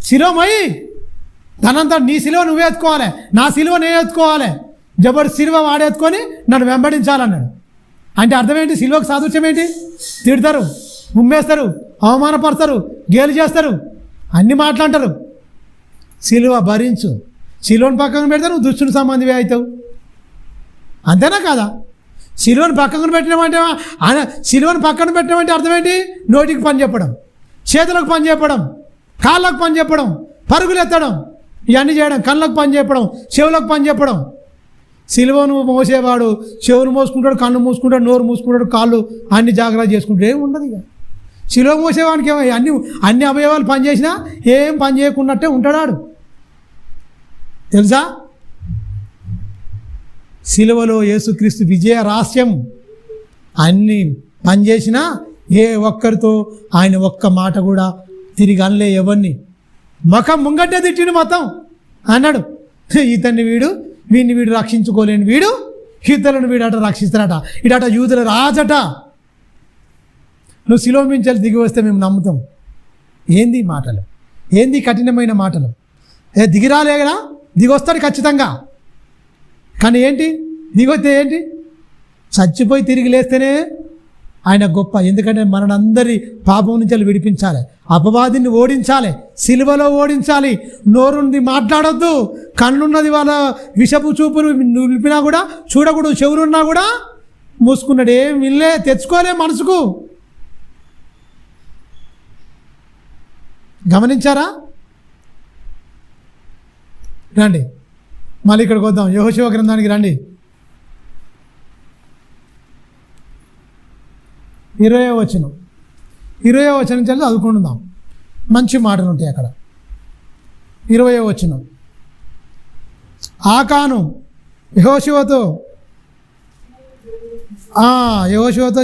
సిలువ మొయ్యి, తనంతా నీ సిలువ నువ్వే ఎత్తుకోవాలి, నా సిలువ నేను ఎత్తుకోవాలి. జబర్దస్త్ సిలువ వాడెత్తుకొని నన్ను వెంబడించాలన్నాడు. అంటే అర్థం ఏంటి? సిలువకు సాదృశ్యం ఏంటి? తిడతారు, ఉమ్మేస్తారు, అవమానపడతారు, గేలి చేస్తారు, అన్ని మాట్లాడతారు. సిలువ భరించు, సిలువను పక్కన పెడితే నువ్వు దుష్టుని సంబంధివే అవుతావు. అంతేనా కాదా? సిలువను పక్కన పెట్టినామంటే సిలువను పక్కన పెట్టినామంటే అర్థం ఏంటి? నోటికి పని చెప్పడం, చేతులకు పని చెప్పడం, కాళ్ళకు పని చెప్పడం, పరుగులు ఎత్తడం, ఇవన్నీ చేయడం, కళ్ళకు పని చెప్పడం, చెవులకు పని చెప్పడం. సిలువను మోసేవాడు చెవులు మోసుకుంటాడు, కళ్ళు మూసుకుంటాడు, నోరు మూసుకుంటాడు, కాళ్ళు అన్ని జాగ్రత్త చేసుకుంటాడు, ఏం ఉండదు. ఇక సిలువ మోసేవానికి ఏమో అన్ని అవయవాలు పనిచేసినా ఏం పని చేయకున్నట్టే ఉంటాడు. తెలుసా? సిలువలో యేసుక్రీస్తు విజయ రహస్యం. అన్ని పనిచేసినా ఏ ఒక్కరితో ఆయన ఒక్క మాట కూడా తిరిగి అనలే ఎవరిని. ముఖం ముంగట్టే తిట్టిండు మొత్తం. అన్నాడు, ఇతన్ని వీడిని వీడు రక్షించుకోలేని వీడు ఇతరులను వీడట రక్షిస్తాడట, ఇడట యూదుల రాజట. నువ్వు సిలువ మించాలి దిగి వస్తే మేము నమ్ముతాం. ఏంది మాటలు? ఏంది కఠినమైన మాటలు? దిగిరాలేగడా? దిగొస్తాడు ఖచ్చితంగా. కానీ ఏంటి దిగొస్తే ఏంటి? చచ్చిపోయి తిరిగి లేస్తేనే ఆయన గొప్ప. ఎందుకంటే మనందరి పాపం నుంచి విడిపించాలి, అపవాదిని ఓడించాలి, సిలువలో ఓడించాలి. నోరుంది మాట్లాడొద్దు, కళ్ళున్నది వాళ్ళ విషపు చూపులు నిలిపినా కూడా చూడకూడదు, చెవులున్నా కూడా మూసుకున్నాడు. ఏం వినలే, తెచ్చుకోలే మనసుకు. గమనించారా? రండి మళ్ళీ ఇక్కడికి వద్దాం. యెహోషువ గ్రంథానికి రండి. 20వ వచనం నుంచి చదువుకుందాం. మంచి మాటలు ఉంటాయి అక్కడ. 20వ వచనం. ఆకాను యెహోషువతో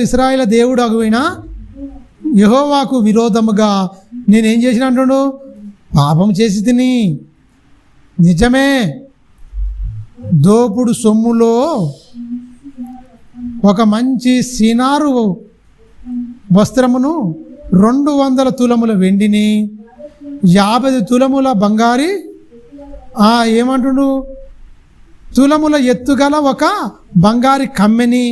ఇశ్రాయేలు దేవుడు అగువైన యెహోవాకు విరోధముగా నేనేం చేసిన అంటున్నాడు? పాపం చేసి తిని. నిజమే, దోపుడు సొమ్ములో ఒక మంచి సినారు వస్త్రమును 200 తులముల వెండిని 50 తులముల బంగారి ఏమంటుడు తులముల ఎత్తుగల ఒక బంగారి కమ్మెని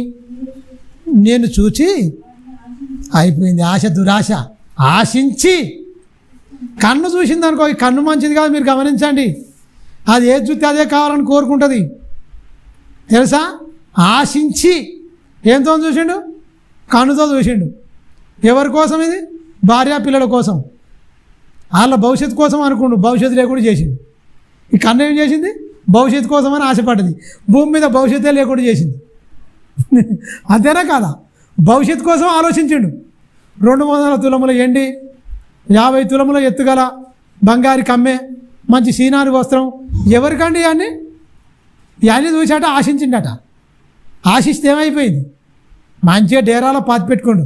నేను చూచి అయిపోయింది. ఆశ దురాశ ఆశించి, కన్ను చూసింది అనుకో, ఈ కన్ను మంచిది కాదు, మీరు గమనించండి. అది ఏది చూస్తే అదే కావాలని కోరుకుంటుంది తెలుసా? ఆశించి ఏంతో చూసిండు? కన్నుతో చూసిండు. ఎవరి కోసం ఇది? భార్య పిల్లల కోసం, వాళ్ళ భవిష్యత్తు కోసం అనుకుండు. భవిష్యత్తు లేకుండా చేసింది. ఈ కన్ను ఏం చేసింది? భవిష్యత్తు కోసం అని ఆశపడ్డది. భూమి మీద భవిష్యత్తే లేకుండా చేసింది. అంతేనా కాదా? భవిష్యత్తు కోసం ఆలోచించిండు. 200 తులముల ఎండి, 50 తులముల ఎత్తుగల బంగారి కమ్మె, మంచి సీనారి వస్త్రం. ఎవరికండి ఇవన్నీ చూసాట, ఆశించిండట. ఆశిస్తే ఏమైపోయింది? మంచిగా డేరాలో పాతి పెట్టుకోండు.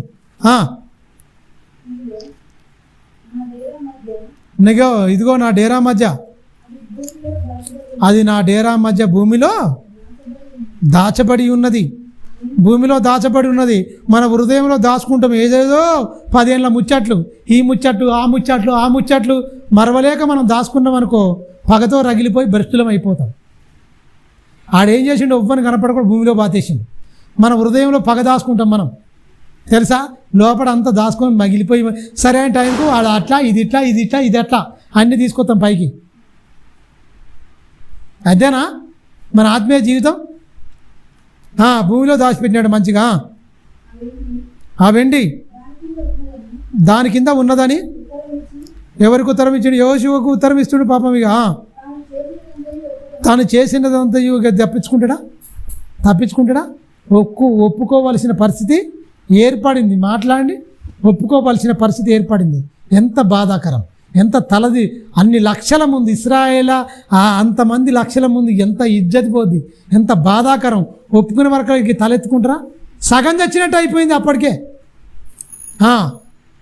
ఇదిగో నా డేరా మధ్య అది నా డేరా మధ్య భూమిలో దాచబడి ఉన్నది. భూమిలో దాచబడి ఉన్నది. మన హృదయంలో దాచుకుంటాం ఏదేదో 10 ఏళ్ళ ముచ్చట్లు, ఈ ముచ్చట్లు ఆ ముచ్చట్లు ఆ ముచ్చట్లు మరవలేక మనం దాచుకున్నాం అనుకో, పగతో రగిలిపోయి భ్రష్టులం అయిపోతాం. ఆడేం చేసిండు, ఉవ్వని కనపడకుండా భూమిలో బాతేసిండు. మన హృదయంలో పగ దాచుకుంటాం మనం, తెలుసా? లోపల అంతా దాచుకొని మగిలిపోయి సరైన టైంకు వాడు అట్లా ఇది ఇట్లా ఇది ఇట్లా ఇది అట్లా అన్నీ తీసుకొస్తాం పైకి. అదేనా మన ఆత్మీయ జీవితం? భూమిలో దాచిపెట్టినాడు మంచిగా. ఆ వెండి దాని కింద ఉన్నదని ఎవరికి ఉత్తరం ఇచ్చాడు? యెహోషువకు ఉత్తరం ఇస్తుడు పాపం. ఇక తాను చేసినదంతా తప్పించుకుంటాడా? ఒప్పుకోవలసిన పరిస్థితి ఏర్పడింది. మాట్లాడి ఒప్పుకోవలసిన పరిస్థితి ఏర్పడింది. ఎంత బాధాకరం, ఎంత తలది. అన్ని లక్షల ముందు ఇశ్రాయేలా అంతమంది లక్షల ముందు ఎంత ఇజ్జత్ పోద్ది, ఎంత బాధాకరం. ఒప్పుకునే వరకు తలెత్తుకుంటారా? సగం చచ్చినట్టు అయిపోయింది అప్పటికే.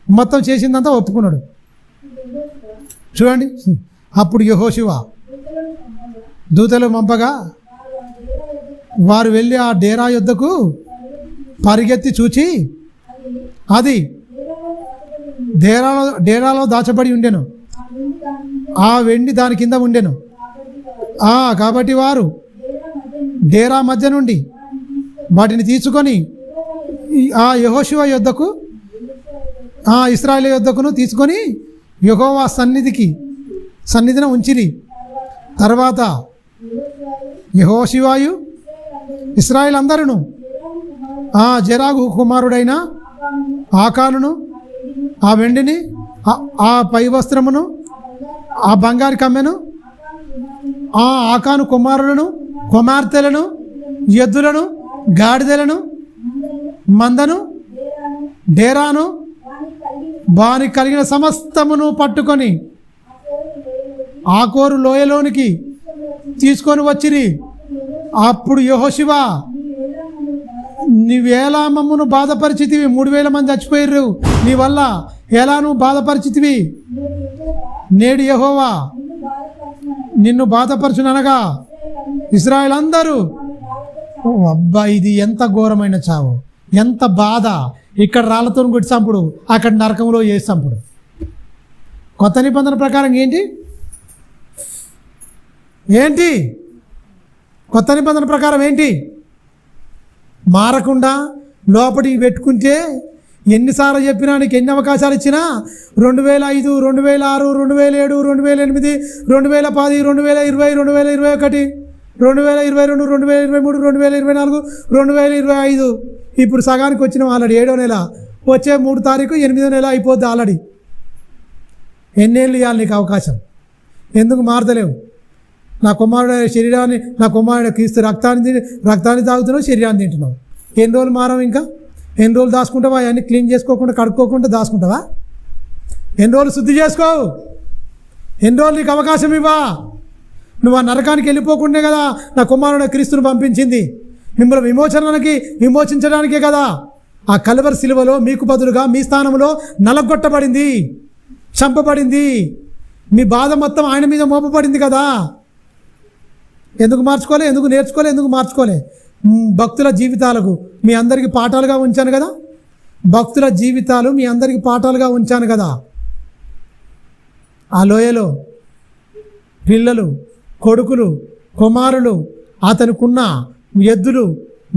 మొత్తం చేసిందంతా ఒప్పుకున్నాడు. చూడండి, అప్పుడు యెహోషువ దూతలు పంపగా వారు వెళ్ళి ఆ డేరా యొద్దకు పరిగెత్తి చూచి అది డేరాలో దాచబడి ఉండెను, ఆ వెండి దాని కింద ఉండెను. కాబట్టి వారు డేరా మధ్య నుండి వాటిని తీసుకొని ఆ యెహోషువ యొద్దకు ఇశ్రాయేలు యొద్దకును తీసుకొని యెహోవా సన్నిధిన ఉంచిరి. తర్వాత యెహోషువయు ఇశ్రాయేలు అందరును జెరాగు కుమారుడైన ఆకానును ఆ వెండిని ఆ పై వస్త్రమును ఆ బంగారు కమ్మెను ఆ ఆకాను కుమారులను కుమార్తెలను ఎద్దులను గాడిదలను మందను డేరాను వానికి కలిగిన సమస్తమును పట్టుకొని ఆకోరు లోయలోనికి తీసుకొని వచ్చిరి. అప్పుడు యెహోషువ నీవేలా మమ్మను బాధపరిచితివి, 3000 మంది చచ్చిపోయారు నీ వల్ల, ఎలా నువ్వు బాధపరిచితివి? నేడు యెహోవా నిన్ను బాధపరచుననగా ఇశ్రాయేలు అందరూ. అబ్బా, ఇది ఎంత ఘోరమైన చావు, ఎంత బాధ. ఇక్కడ రాళ్లతో కొట్టి చంపుడు, అక్కడ నరకంలో వేసి చంపుడు. కొత్త నిబంధన ప్రకారం ఏంటి కొత్త నిబంధన ప్రకారం ఏంటి? మారకుండా లోపలికి పెట్టుకుంటే ఎన్నిసార్లు చెప్పినా, నీకు ఎన్ని అవకాశాలు ఇచ్చినా 2005, 2006, 2007, 2008, 2010, 2020, 2021, 2022, 2023, 2024, 2025. ఇప్పుడు సగానికి వచ్చినాం ఆల్రెడీ. 7వ నెల వచ్చే 3వ తారీఖు 8వ నెల అయిపోద్ది ఆల్రెడీ. ఎన్నేళ్ళు ఇవ్వాలి నీకు అవకాశం? ఎందుకు మారతలేవు? నా కుమారుడు శరీరాన్ని, నా కుమారుడు క్రీస్తు రక్తాన్ని తాగుతున్నావు, శరీరాన్ని తింటున్నావు. ఎన్ని రోజులు మారవు? ఇంకా ఎన్ని రోజులు దాచుకుంటావా? అవన్నీ క్లీన్ చేసుకోకుండా కడుక్కోకుండా దాచుకుంటావా? ఎన్ని రోజులు శుద్ధి చేసుకోవు? ఎన్ని రోజులు నీకు అవకాశం ఇవ్వా? నువ్వు ఆ నరకానికి వెళ్ళిపోకుండే కదా నా కుమారుడు క్రీస్తును పంపించింది. మిమ్మల్ని విమోచించడానికే కదా ఆ కల్వరి శిలువలో మీకు బదులుగా మీ స్థానంలో నలగొట్టబడింది, చంపబడింది. మీ బాధ మొత్తం ఆయన మీద మోపబడింది కదా. ఎందుకు మార్చుకోలే? ఎందుకు నేర్చుకోలే? ఎందుకు మార్చుకోలే? భక్తుల జీవితాలకు మీ అందరికీ పాఠాలుగా ఉంచాను కదా. భక్తుల జీవితాలు మీ అందరికీ పాఠాలుగా ఉంచాను కదా. ఆ లోయలో పిల్లలు, కొడుకులు, కుమారులు, అతనుకున్న ఎద్దులు,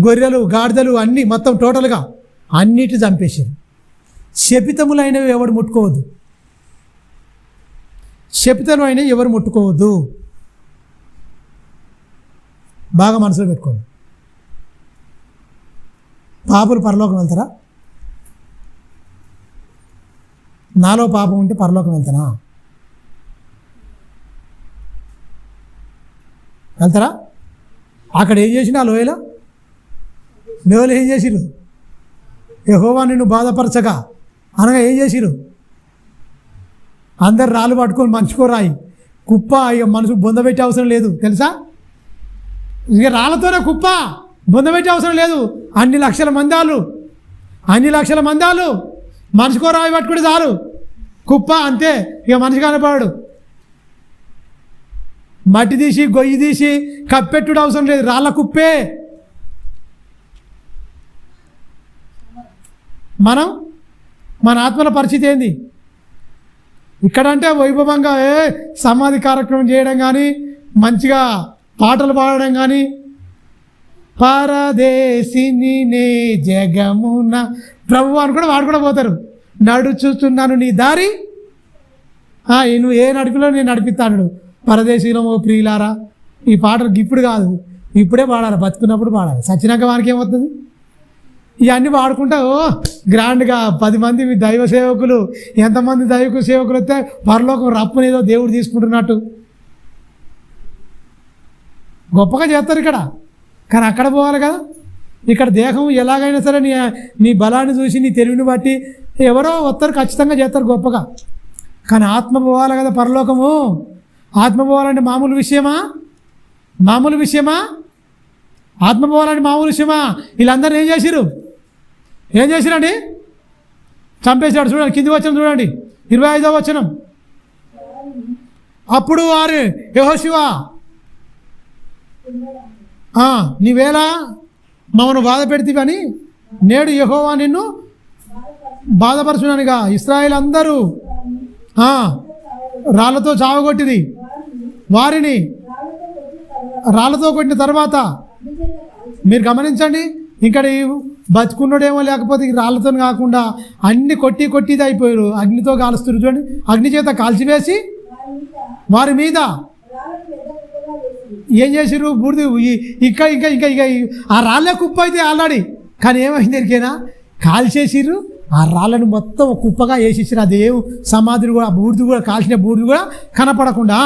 గొర్రెలు, గాడిదలు అన్నీ మొత్తం టోటల్గా అన్నిటి చంపేశారు. శపితములైనవి ఎవరు ముట్టుకోవద్దు. శపితమైనవి ఎవరు ముట్టుకోవద్దు. బాగా మనసులో పెట్టుకోండి. పాపులు పరలోకం వెళ్తారా? నాలో పాపం ఉంటే పరలోకం వెళ్తానా? వెళ్తారా? అక్కడ ఏం చేసినా ఆ లోయలో ఏం చేసిరు? యెహోవా నిన్ను బాధపరచగా అనగా ఏం చేసిరు? అందరు రాళ్ళు పట్టుకొని మంచుకోరాయి కుప్ప. ఇక మనసు బొందబెట్టే అవసరం లేదు తెలుసా? ఇక రాళ్ళతోనే కుప్ప, బొందబెట్టే అవసరం లేదు. అన్ని లక్షల మందాలు మనిషికో రాయి పట్టుకుంటే చాలు, కుప్ప అంతే. ఇక మనిషి కనపడాడు. మట్టి తీసి గొయ్యి తీసి కప్పెట్టుడు అవసరం లేదు, రాళ్ళ కుప్పే. మన ఆత్మల పరిస్థితి ఏంది? ఇక్కడంటే వైభవంగా సమాధి కార్యక్రమం చేయడం కానీ, మంచిగా పాటలు పాడడం కానీ, పరదేశిని నే జగమున ప్రభు అని కూడా వాడు కూడా పోతారు. నడుచుతున్నాను నీ దారి, నువ్వు ఏ నడుపులో నేను నడిపిస్తాడు. పరదేశీలో ఓ ప్రియులారా, ఈ పాటలు ఇప్పుడు కాదు, ఇప్పుడే పాడాలి, బతుకున్నప్పుడు పాడాలి. సచ్చినాక వానికి ఏమవుతుంది? ఇవన్నీ వాడుకుంటా గ్రాండ్గా 10 మంది దైవ సేవకులు, ఎంతమంది దైవ సేవకులు వస్తే పరలోకం రప్పునేదో దేవుడు తీసుకుంటున్నట్టు గొప్పగా చేస్తారు ఇక్కడ. కానీ అక్కడ పోవాలి కదా. ఇక్కడ దేహం ఎలాగైనా సరే నీ బలాన్ని చూసి, నీ తెలివిని బట్టి ఎవరో వస్తారు, ఖచ్చితంగా చేస్తారు గొప్పగా. కానీ ఆత్మ పోవాలి కదా పరలోకము. ఆత్మ పోవాలంటే మామూలు విషయమా? ఆత్మ పోవాలంటే మామూలు విషయమా? వీళ్ళందరూ ఏం చేసిరండి? చంపేశాడు. చూడండి కింది వచనం చూడండి, 25వ వచనం. అప్పుడు వారు యెహోషువ, నీవేళ మమ్మను బాధ పెడితివని నేడు యెహోవా నిన్ను బాధపరచుననిగా ఇశ్రాయేలు అందరూ రాళ్లతో చావగొట్టిది. వారిని రాళ్లతో కొట్టిన తర్వాత మీరు గమనించండి, ఇక్కడ బతుకున్నాడేమో, లేకపోతే రాళ్లతో కాకుండా అన్ని కొట్టిది అయిపోయారు. అగ్నితో కాలుస్తారు. చూడండి, అగ్ని చేత కాల్చివేసి వారి మీద ఏం చేసిర్రు? బూడిది. ఇంకా ఆ రాళ్ళే కుప్ప అయితే ఆల్రెడీ. కానీ ఏమైంది ఎరికేనా? కాల్చేసిర్రు. ఆ రాళ్ళను మొత్తం కుప్పగా వేసేసారు. అదేం సమాధులు కూడా, బూడిది కూడా, కాల్చిన బూడిది కూడా కనపడకుండా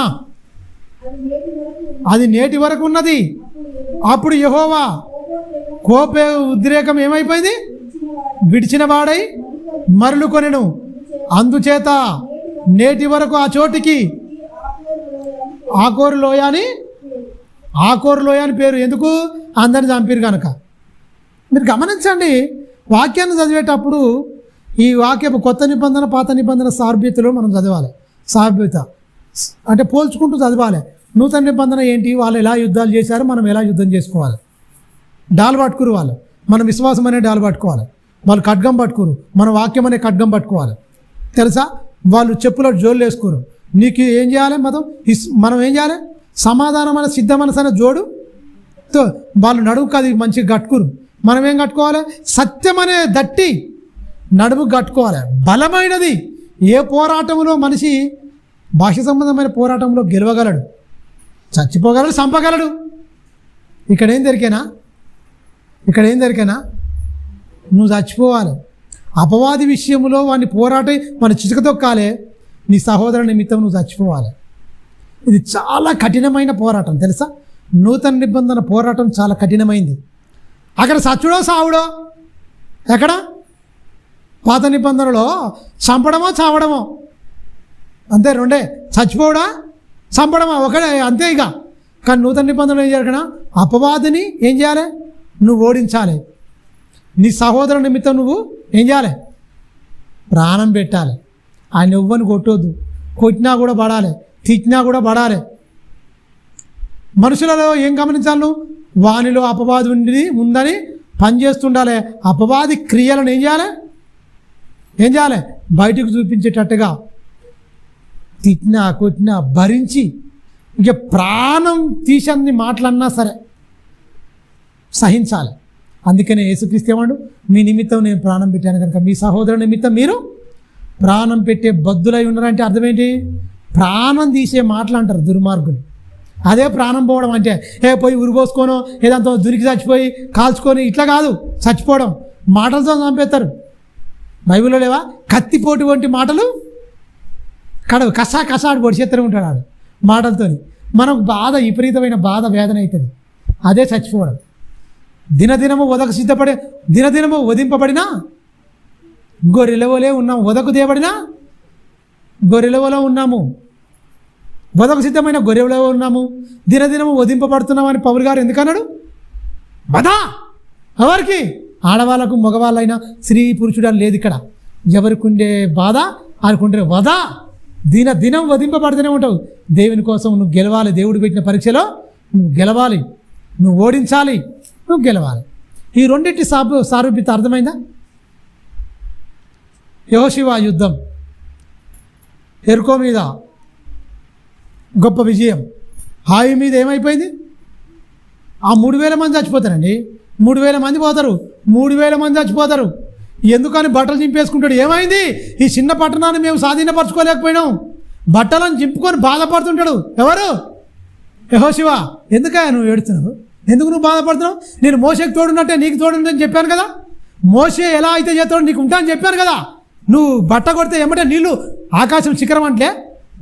అది నేటి వరకు ఉన్నది. అప్పుడు యెహోవా కోపే ఉద్రేకం ఏమైపోయింది? విడిచిన వాడై మరలు కొనెను. అందుచేత నేటి వరకు ఆ చోటికి ఆకోరు లోయ అని పేరు. ఎందుకు? అందరిని చంపారు కనుక. మీరు గమనించండి, వాక్యాన్ని చదివేటప్పుడు ఈ వాక్యపు కొత్త నిబంధన పాత నిబంధన సారూప్యతలో మనం చదవాలి. సారూప్యత అంటే పోల్చుకుంటూ చదవాలి. నూతన నిబంధన ఏంటి, వాళ్ళు ఎలా యుద్ధాలు చేశారు, మనం ఎలా యుద్ధం చేసుకోవాలి. డాలు పట్టుకురు వాళ్ళు, మన విశ్వాసం అనే డాలు పట్టుకోవాలి. వాళ్ళు ఖడ్గం పట్టుకురు, మన వాక్యం అనే ఖడ్గం పట్టుకోవాలి. తెలుసా? వాళ్ళు చెప్పుల జోళ్ళు వేసుకోరు. నీకు ఏం చేయాలి? మనం ఏం చేయాలి? సమాధానం అనే సిద్ధ మనసు అనే జోడుతో వాళ్ళు నడుముకు అది మంచిగా కట్టుకురు. మనం ఏం కట్టుకోవాలి? సత్యం అనే దట్టి నడుము కట్టుకోవాలి. బలమైనది. ఏ పోరాటంలో మనిషి భాష సంబంధమైన పోరాటంలో గెలవగలడు, చచ్చిపోగలడు, చంపగలడు. ఇక్కడేం దొరికేనా? నువ్వు చచ్చిపోవాలి. అపవాది విషయంలో వాడిని పోరాటం, వాడిని చిచుకతొక్కాలి. నీ సహోదరు నిమిత్తం నువ్వు చచ్చిపోవాలి. ఇది చాలా కఠినమైన పోరాటం, తెలుసా? నూతన నిబంధన పోరాటం చాలా కఠినమైంది. అక్కడ సచ్చుడో సావుడో. ఎక్కడ? పాత నిబంధనలో చంపడమో చావడమో అంతే, రెండే. చచ్చిపోవడా చంపడమా ఒకటే, అంతే ఇక. కానీ నూతన నిబంధనలు ఏం చేయాలి? అపవాదిని ఏం చేయాలి? నువ్వు ఓడించాలి. నీ సహోదరు నిమిత్తం నువ్వు ఏం చేయాలి? ప్రాణం పెట్టాలి. ఆయన ఎవ్వని కొట్టొద్దు. కొట్టినా కూడా పడాలి, తిట్టినా కూడా పడాలి. మనుషులలో ఏం గమనించాలి? నువ్వు వానిలో అపవాది ఉందని పనిచేస్తుండాలి. అపవాది క్రియలను ఏం చేయాలి? బయటకు చూపించేటట్టుగా తిట్టినా కొట్టినా భరించి, ఇక ప్రాణం తీసన్ని మాటలన్నా సరే సహించాలి. అందుకనే యేసుక్రీస్తు ఏమన్నాడు? మీ నిమిత్తం నేను ప్రాణం పెట్టాను కనుక మీ సహోదరు నిమిత్తం మీరు ప్రాణం పెట్టే బద్దులై ఉన్నారంటే అర్థం ఏంటి? ప్రాణం తీసే మాటలు అంటారు దుర్మార్గులు. అదే ప్రాణం పోవడం అంటే పోయి ఉరిపోసుకోనో ఏదంతా దురికి చచ్చిపోయి కాల్చుకొని ఇట్లా కాదు. చచ్చిపోవడం మాటలతో చంపేస్తారు. బైబిల్లో లేవా? కత్తిపోటు వంటి మాటలు కసాడు పొడిచేస్తూనే ఉంటాడు ఆడు మాటలతో. మనకు బాధ, విపరీతమైన బాధ, వేదన అవుతుంది. అదే చచ్చిపోవడం. దినదినము వధింపబడినా గొర్రెలవలే ఉన్నాము. వదకు దేబడినా గొర్రెలవలో ఉన్నాము. వదకు సిద్ధమైన గొర్రెలలో ఉన్నాము. దినదినము వధింపబడుతున్నామని పౌలు గారు ఎందుకన్నాడు? వధ ఎవరికి? ఆడవాళ్ళకు, మగవాళ్ళైనా, స్త్రీ పురుషుడు అని లేదు ఇక్కడ. ఎవరికి ఉండే బాధ అనుకుంటే వధ. దినం వధింపబడుతూనే ఉంటావు. దేవుని కోసం నువ్వు గెలవాలి. దేవుడు పెట్టిన పరీక్షలో నువ్వు గెలవాలి, నువ్వు ఓడించాలి, నువ్వు గెలవాలి. ఈ రెండింటి సారూప్యత అర్థమైందా? యెహోషువ యుద్ధం, యెరికో మీద గొప్ప విజయం. హాయి మీద ఏమైపోయింది? ఆ 3,000 మంది చచ్చిపోతారండి. 3,000 మంది పోతారు, 3,000 మంది చచ్చిపోతారు. ఎందుకని బట్టలు చింపేసుకుంటాడు. ఏమైంది? ఈ చిన్న పట్టణాన్ని మేము స్వాధీనపరచుకోలేకపోయినాం. బట్టలను చింపుకొని బాధపడుతుంటాడు. ఎవరు? యెహోషువ. ఎందుకయ్యా నువ్వు ఏడుస్తున్నావు? ఎందుకు నువ్వు బాధపడుతున్నావు? నేను మోషేకి తోడున్నట్టే నీకు తోడుందని చెప్పాను కదా. మోషే ఎలా అయితే చేస్తాడో నీకు ఉంటా అని చెప్పాను కదా. నువ్వు బట్ట కొడితే ఏమంటే నీళ్ళు ఆకాశం శిఖరం అంటే,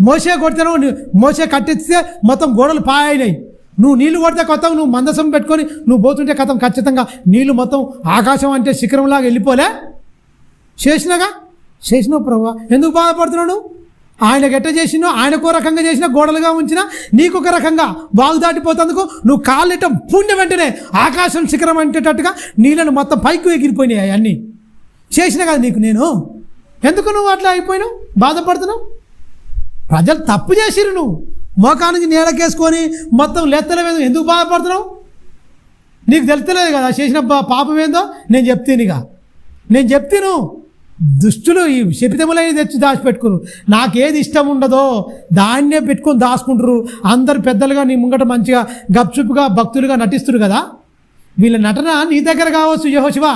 మోసే కొడితేనో మోసే కట్టెత్తితే మొత్తం గోడలు పాయైనాయి. నువ్వు నీళ్లు కొడితే కొత్త నువ్వు మందసం పెట్టుకొని నువ్వు పోతుంటే కథం ఖచ్చితంగా నీళ్లు మొత్తం ఆకాశం అంటే శిఖరంలాగా వెళ్ళిపోలే. చేసినావు ప్రభువా. ఎందుకు బాధపడుతున్నావు? ఆయనకు ఎట్ట చేసినావు, ఆయనకు రకంగా చేసినా గోడలుగా ఉంచినా నీకు ఒక రకంగా వాగు దాటిపోతందుకు నువ్వు కాళ్ళెట్ట పుణ్యం వెంటనే ఆకాశం శిఖరం అంటేటట్టుగా నీళ్ళను మొత్తం పైకి ఎగిరిపోయినాయి. అవన్నీ చేసినా కదా నీకు నేను. ఎందుకు నువ్వు అట్లా అయిపోయినావు, బాధపడుతున్నావు? ప్రజలు తప్పు చేసిరు, నువ్వు మోకానికి నీడకేసుకొని మొత్తం లెత్తలేదు. ఎందుకు బాధపడుతున్నావు? నీకు తెలుస్తలేదు కదా చేసిన పాపం ఏందో. నేను చెప్తాను. దుష్టులు ఈ శపితములైన తెచ్చి దాచిపెట్టుకురు. నాకేది ఇష్టం ఉండదో దాన్నే పెట్టుకొని దాచుకుంటారు. అందరు పెద్దలుగా నీ ముంగట మంచిగా గప్చుప్పుగా భక్తులుగా నటిస్తున్నారు కదా. వీళ్ళ నటన నీ దగ్గర కావచ్చు యెహోషువ,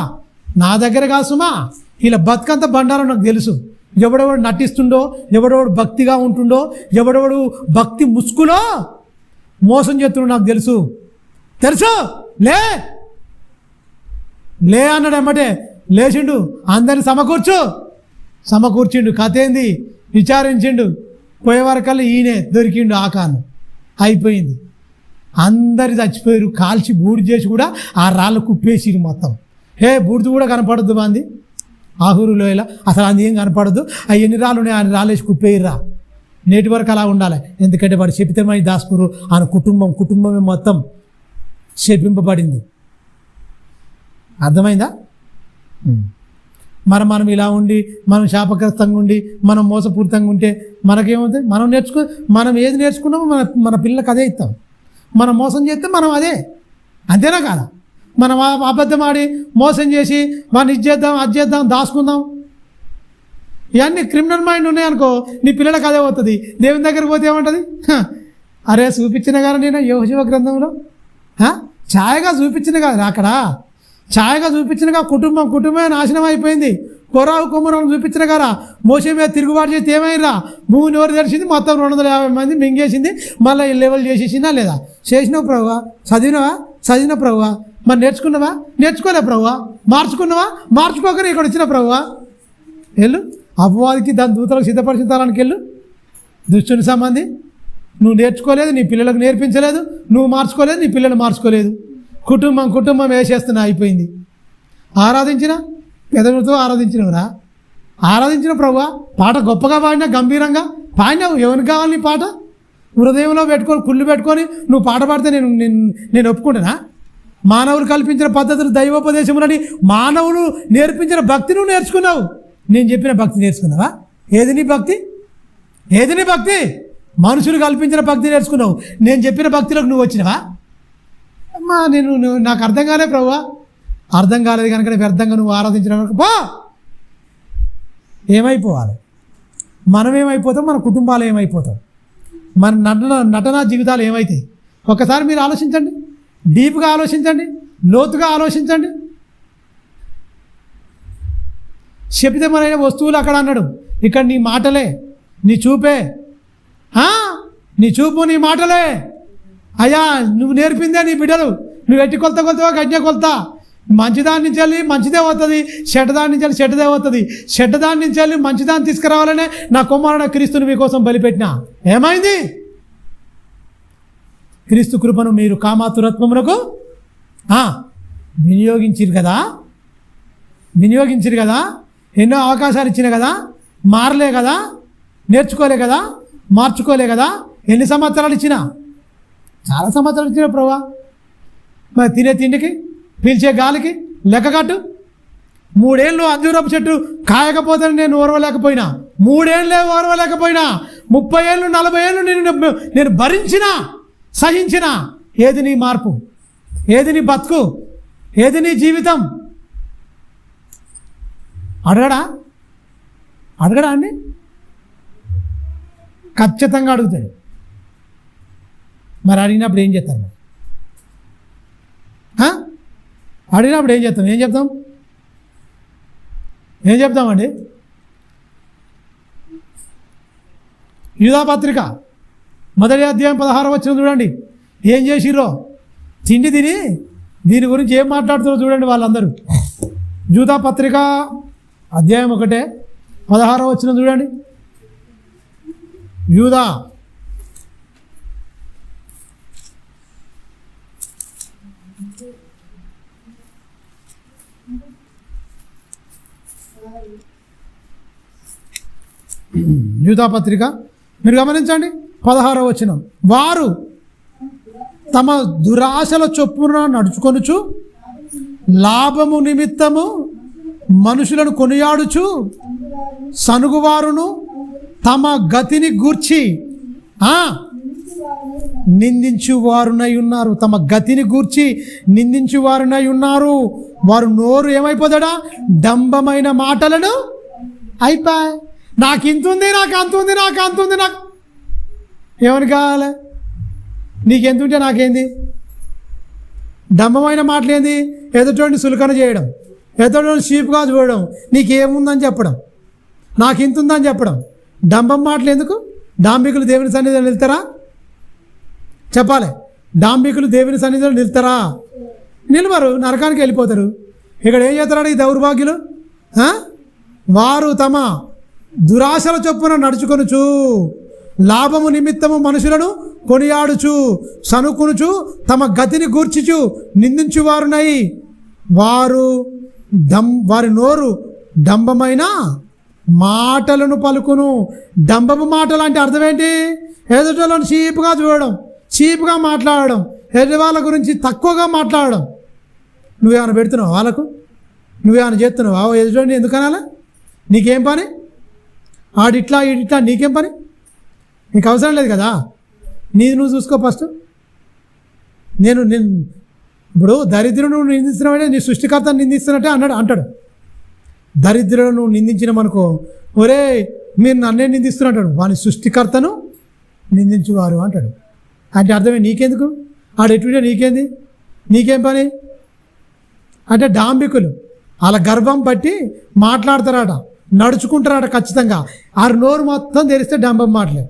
నా దగ్గర కాదు సుమా. వీళ్ళ బతుకంత బండారం నాకు తెలుసు. ఎవడెవడు నటిస్తుండో, ఎవడెవడు భక్తిగా ఉంటుండో, ఎవడెవడు భక్తి ముసుగులో మోసం చేస్తుండో నాకు తెలుసు. లే అన్నాడు. ఎమ్మటే లేచిండు. అందరిని సమకూర్చిండు. కథ ఏంది విచారించిండు. పోయేవరకల్లా ఈయనే దొరికిండు. ఆకాను అయిపోయింది. అందరు చచ్చిపోయారు. కాల్చి బూడి చేసి కూడా ఆ రాళ్ళు కుప్పేసిరు మొత్తం. బూడిది కూడా కనపడద్దు బాంది ఆహూరు లోయలా. అసలు అది ఏం కనపడద్దు. అవి ఎన్ని రాళ్ళు ఉన్నాయి ఆయన రాళ్ళేసి కుప్పేయర్రా. నేటి వరకు అలా ఉండాలి. ఎందుకంటే వాడు శపితమై దాసుకురు. ఆయన కుటుంబమే మొత్తం శపింపబడింది. అర్థమైందా? మనం ఇలా ఉండి, మనం శాపగ్రస్తంగా ఉండి, మనం మోసపూరితంగా ఉంటే మనకేమవుతుంది? మనం ఏది నేర్చుకున్నామో మన పిల్లలకు అదే ఇస్తాం. మనం మోసం చేస్తే మనం అదే. అంతేనా కాదా? మనం అబద్ధం ఆడి మోసం చేసి మనం ఇది చేద్దాం, అది చేద్దాం, దాచుకుందాం. ఇవన్నీ క్రిమినల్ మైండ్ ఉన్నాయనుకో, నీ పిల్లలకు అదే అవుతుంది. దేవుని దగ్గరికి పోతే ఏమంటుంది? అరే చూపించిన కదా నేను యెహోషువ గ్రంథంలో ఛాయగా చూపించిన కదా. అక్కడ ఛాయగా చూపించినగా కుటుంబమే నాశనం అయిపోయింది. కొరావు కొమ్మరం చూపించిన కదా. మోసే మీద తిరుగుబాటు చేస్తే ఏమైనా భూమిని ఎవరు తెరిచింది? మొత్తం 250 మంది మింగేసింది. మళ్ళీ లెవెల్ చేసేసిందా లేదా? చేసినావు ప్రభువా. చదివిన ప్రభువా. మరి నేర్చుకోలే ప్రభువా. మార్చుకోకనే ఇక్కడ వచ్చిన ప్రభువా. వెళ్ళు అపవాదికి దాని దూతలకు సిద్ధపరిచిన తరానికి వెళ్ళు. దుష్టుని సంబంధి నువ్వు నేర్చుకోలేదు, నీ పిల్లలకు నేర్పించలేదు, నువ్వు మార్చుకోలేదు, నీ పిల్లలు మార్చుకోలేదు. కుటుంబం వేసేస్తున్నా అయిపోయింది. ఆరాధించిన పెదవులతో ఆరాధించిన ప్రభువా. పాట గొప్పగా పాడినా, గంభీరంగా పాడినావు. ఎవరికి కావాలి నీ పాట? హృదయంలో కుళ్ళు పెట్టుకొని నువ్వు పాట పాడితే నేను ఒప్పుకుంటానా? మానవులు కల్పించిన పద్ధతులు, దైవోపదేశములని మానవులు నేర్పించిన భక్తి నువ్వు నేర్చుకున్నావు. నేను చెప్పిన భక్తి నేర్చుకున్నావా? ఏది నీ భక్తి? మనుషులు కల్పించిన భక్తి నేర్చుకున్నావు. నేను చెప్పిన భక్తిలోకి నువ్వు వచ్చినావా? నాకు అర్థం కాలే ప్రభువా. అర్థం కాలేదు కనుక వ్యర్థంగా నువ్వు ఆరాధించిన పో. ఏమైపోవాలి? మనం ఏమైపోతాం? మన కుటుంబాలు ఏమైపోతాం? మన నటనా జీవితాలు ఏమైతాయి? ఒకసారి మీరు ఆలోచించండి. డీప్గా ఆలోచించండి, లోతుగా ఆలోచించండి. శపితమైన వస్తువులు అక్కడ అన్నాడు. ఇక్కడ నీ మాటలే, నీ చూపే, నీ చూపు, నీ మాటలే. అయ్యా నువ్వు నేర్పిందే నీ బిడ్డలు. నువ్వు ఎట్టి కొలతవా గడ్డ కొలత. మంచిదాని నుంచి వెళ్ళి మంచిదే అవుతుంది, చెడ్డదాని నుంచి వెళ్ళి చెడ్డదే అవుతుంది. చెడ్డదాని నుంచి వెళ్ళి మంచిదాన్ని తీసుకురావాలనే నా కుమారుడు క్రీస్తుని మీకోసం బలిపెట్టినా. ఏమైంది? క్రీస్తు కృపను మీరు కామాతురత్వమునకు వినియోగించిరు కదా. ఎన్నో అవకాశాలు ఇచ్చిన కదా. మారలే కదా, నేర్చుకోలే కదా, మార్చుకోలే కదా. ఎన్ని సంవత్సరాలు ఇచ్చినా? చాలా సంవత్సరాలు ఇచ్చిన ప్రభువా. మరి తినే తిండికి, పీల్చే గాలికి లెక్క కట్టు. 3 ఏళ్ళు అంజూరపు చెట్టు కాయకపోతే నేను ఓర్వలేకపోయినా, 3 ఏళ్ళే ఓర్వలేకపోయినా, 30 ఏళ్ళు 40 ఏళ్ళు నేను భరించినా సహించినా, ఏది నీ మార్పు? ఏది నీ బతుకు? ఏది నీ జీవితం? అడగడా అండి? ఖచ్చితంగా అడుగుతాడు. మరి అడిగినప్పుడు ఏం చేస్తాం? అడిగినప్పుడు ఏం చెప్తామండి? యూదాపత్రిక 1వ అధ్యాయం 16వ వచనం చూడండి. ఏం చేసిర్రో తిండి తిని దీని గురించి ఏం మాట్లాడుతారో చూడండి వాళ్ళందరూ. యూదాపత్రిక అధ్యాయం 1 16వ వచనం చూడండి. యూదా యూదాపత్రిక మీరు గమనించండి 16వ వచనం. వారు తమ దురాశల చొప్పున నడుచుకొనుచు లాభము నిమిత్తము మనుషులను కొనియాడుచు సనుగువారును తమ గతిని గూర్చి నిందించువారునై ఉన్నారు. తమ గతిని గూర్చి నిందించువారునై ఉన్నారు. వారు నోరు ఏమైపోతాడా? డంబమైన మాటలను అయిపోయి నాకు ఇంతుంది, నాకు అంతుంది, నాకు అంతుంది, నాకు ఏమని కావాలి? నీకెంతుంటే నాకేంది? డంబమైన మాటలు ఏంది? ఎదుటోడిని సులకన చేయడం, ఎదుటోడిని చీప్గా చూడడం, నీకేముందని చెప్పడం, నాకు ఇంతుందని చెప్పడం. డంబం మాటలు ఎందుకు? డాంబికులు దేవుని సన్నిధిలో నిలుతారా? చెప్పాలి. డాంబికులు దేవుని సన్నిధిలో నిలుతారా? నిలవరు, నరకానికి వెళ్ళిపోతారు. ఇక్కడ ఏం చేస్తారా ఈ దౌర్భాగ్యులు? వారు తమ దురాశల చొప్పున నడుచుకొనుచు లాభము నిమిత్తము మనుషులను కొనియాడుచు సనుకునుచు తమ గతిని గూర్చుచు నిందించువారునై వారి నోరు డంబమైన మాటలను పలుకును. డంబము మాటలు అంటే అర్థం ఏంటి? ఎదుటోళ్ళని చీప్గా చూడడం, చీప్గా మాట్లాడడం, ఎదుటి వాళ్ళ గురించి తక్కువగా మాట్లాడడం. నువ్వేమైనా పెడుతున్నావు వాళ్ళకు? నువ్వేమైనా చేస్తున్నావు? ఎదుటోడిని ఎందుకనాలా? నీకేం పని? ఆడిట్లా ఈడిట్లా నీకేం పని? నీకు అవసరం లేదు కదా. నీది నువ్వు చూసుకో ఫస్ట్. నేను ఇప్పుడు దరిద్రుడు నువ్వు నిందిస్తున్నావంటే నీ సృష్టికర్తను నిందిస్తున్నట్టే అంటాడు. దరిద్రుడు నువ్వు నిందించినమనుకో, ఒరే మీరు నన్నే నిందిస్తున్నట్టాడు. వాని సృష్టికర్తను నిందించువారు అంటాడు. అంటే అర్థమే నీకెందుకు? ఆడెటువంటి నీకేంది? నీకేం పని? అంటే డాంబికులు వాళ్ళ గర్భం బట్టి మాట్లాడతారట, నడుచుకుంటారట. ఖచ్చితంగా ఆ నోరు మొత్తం తెరిస్తే డంబం మాటలే.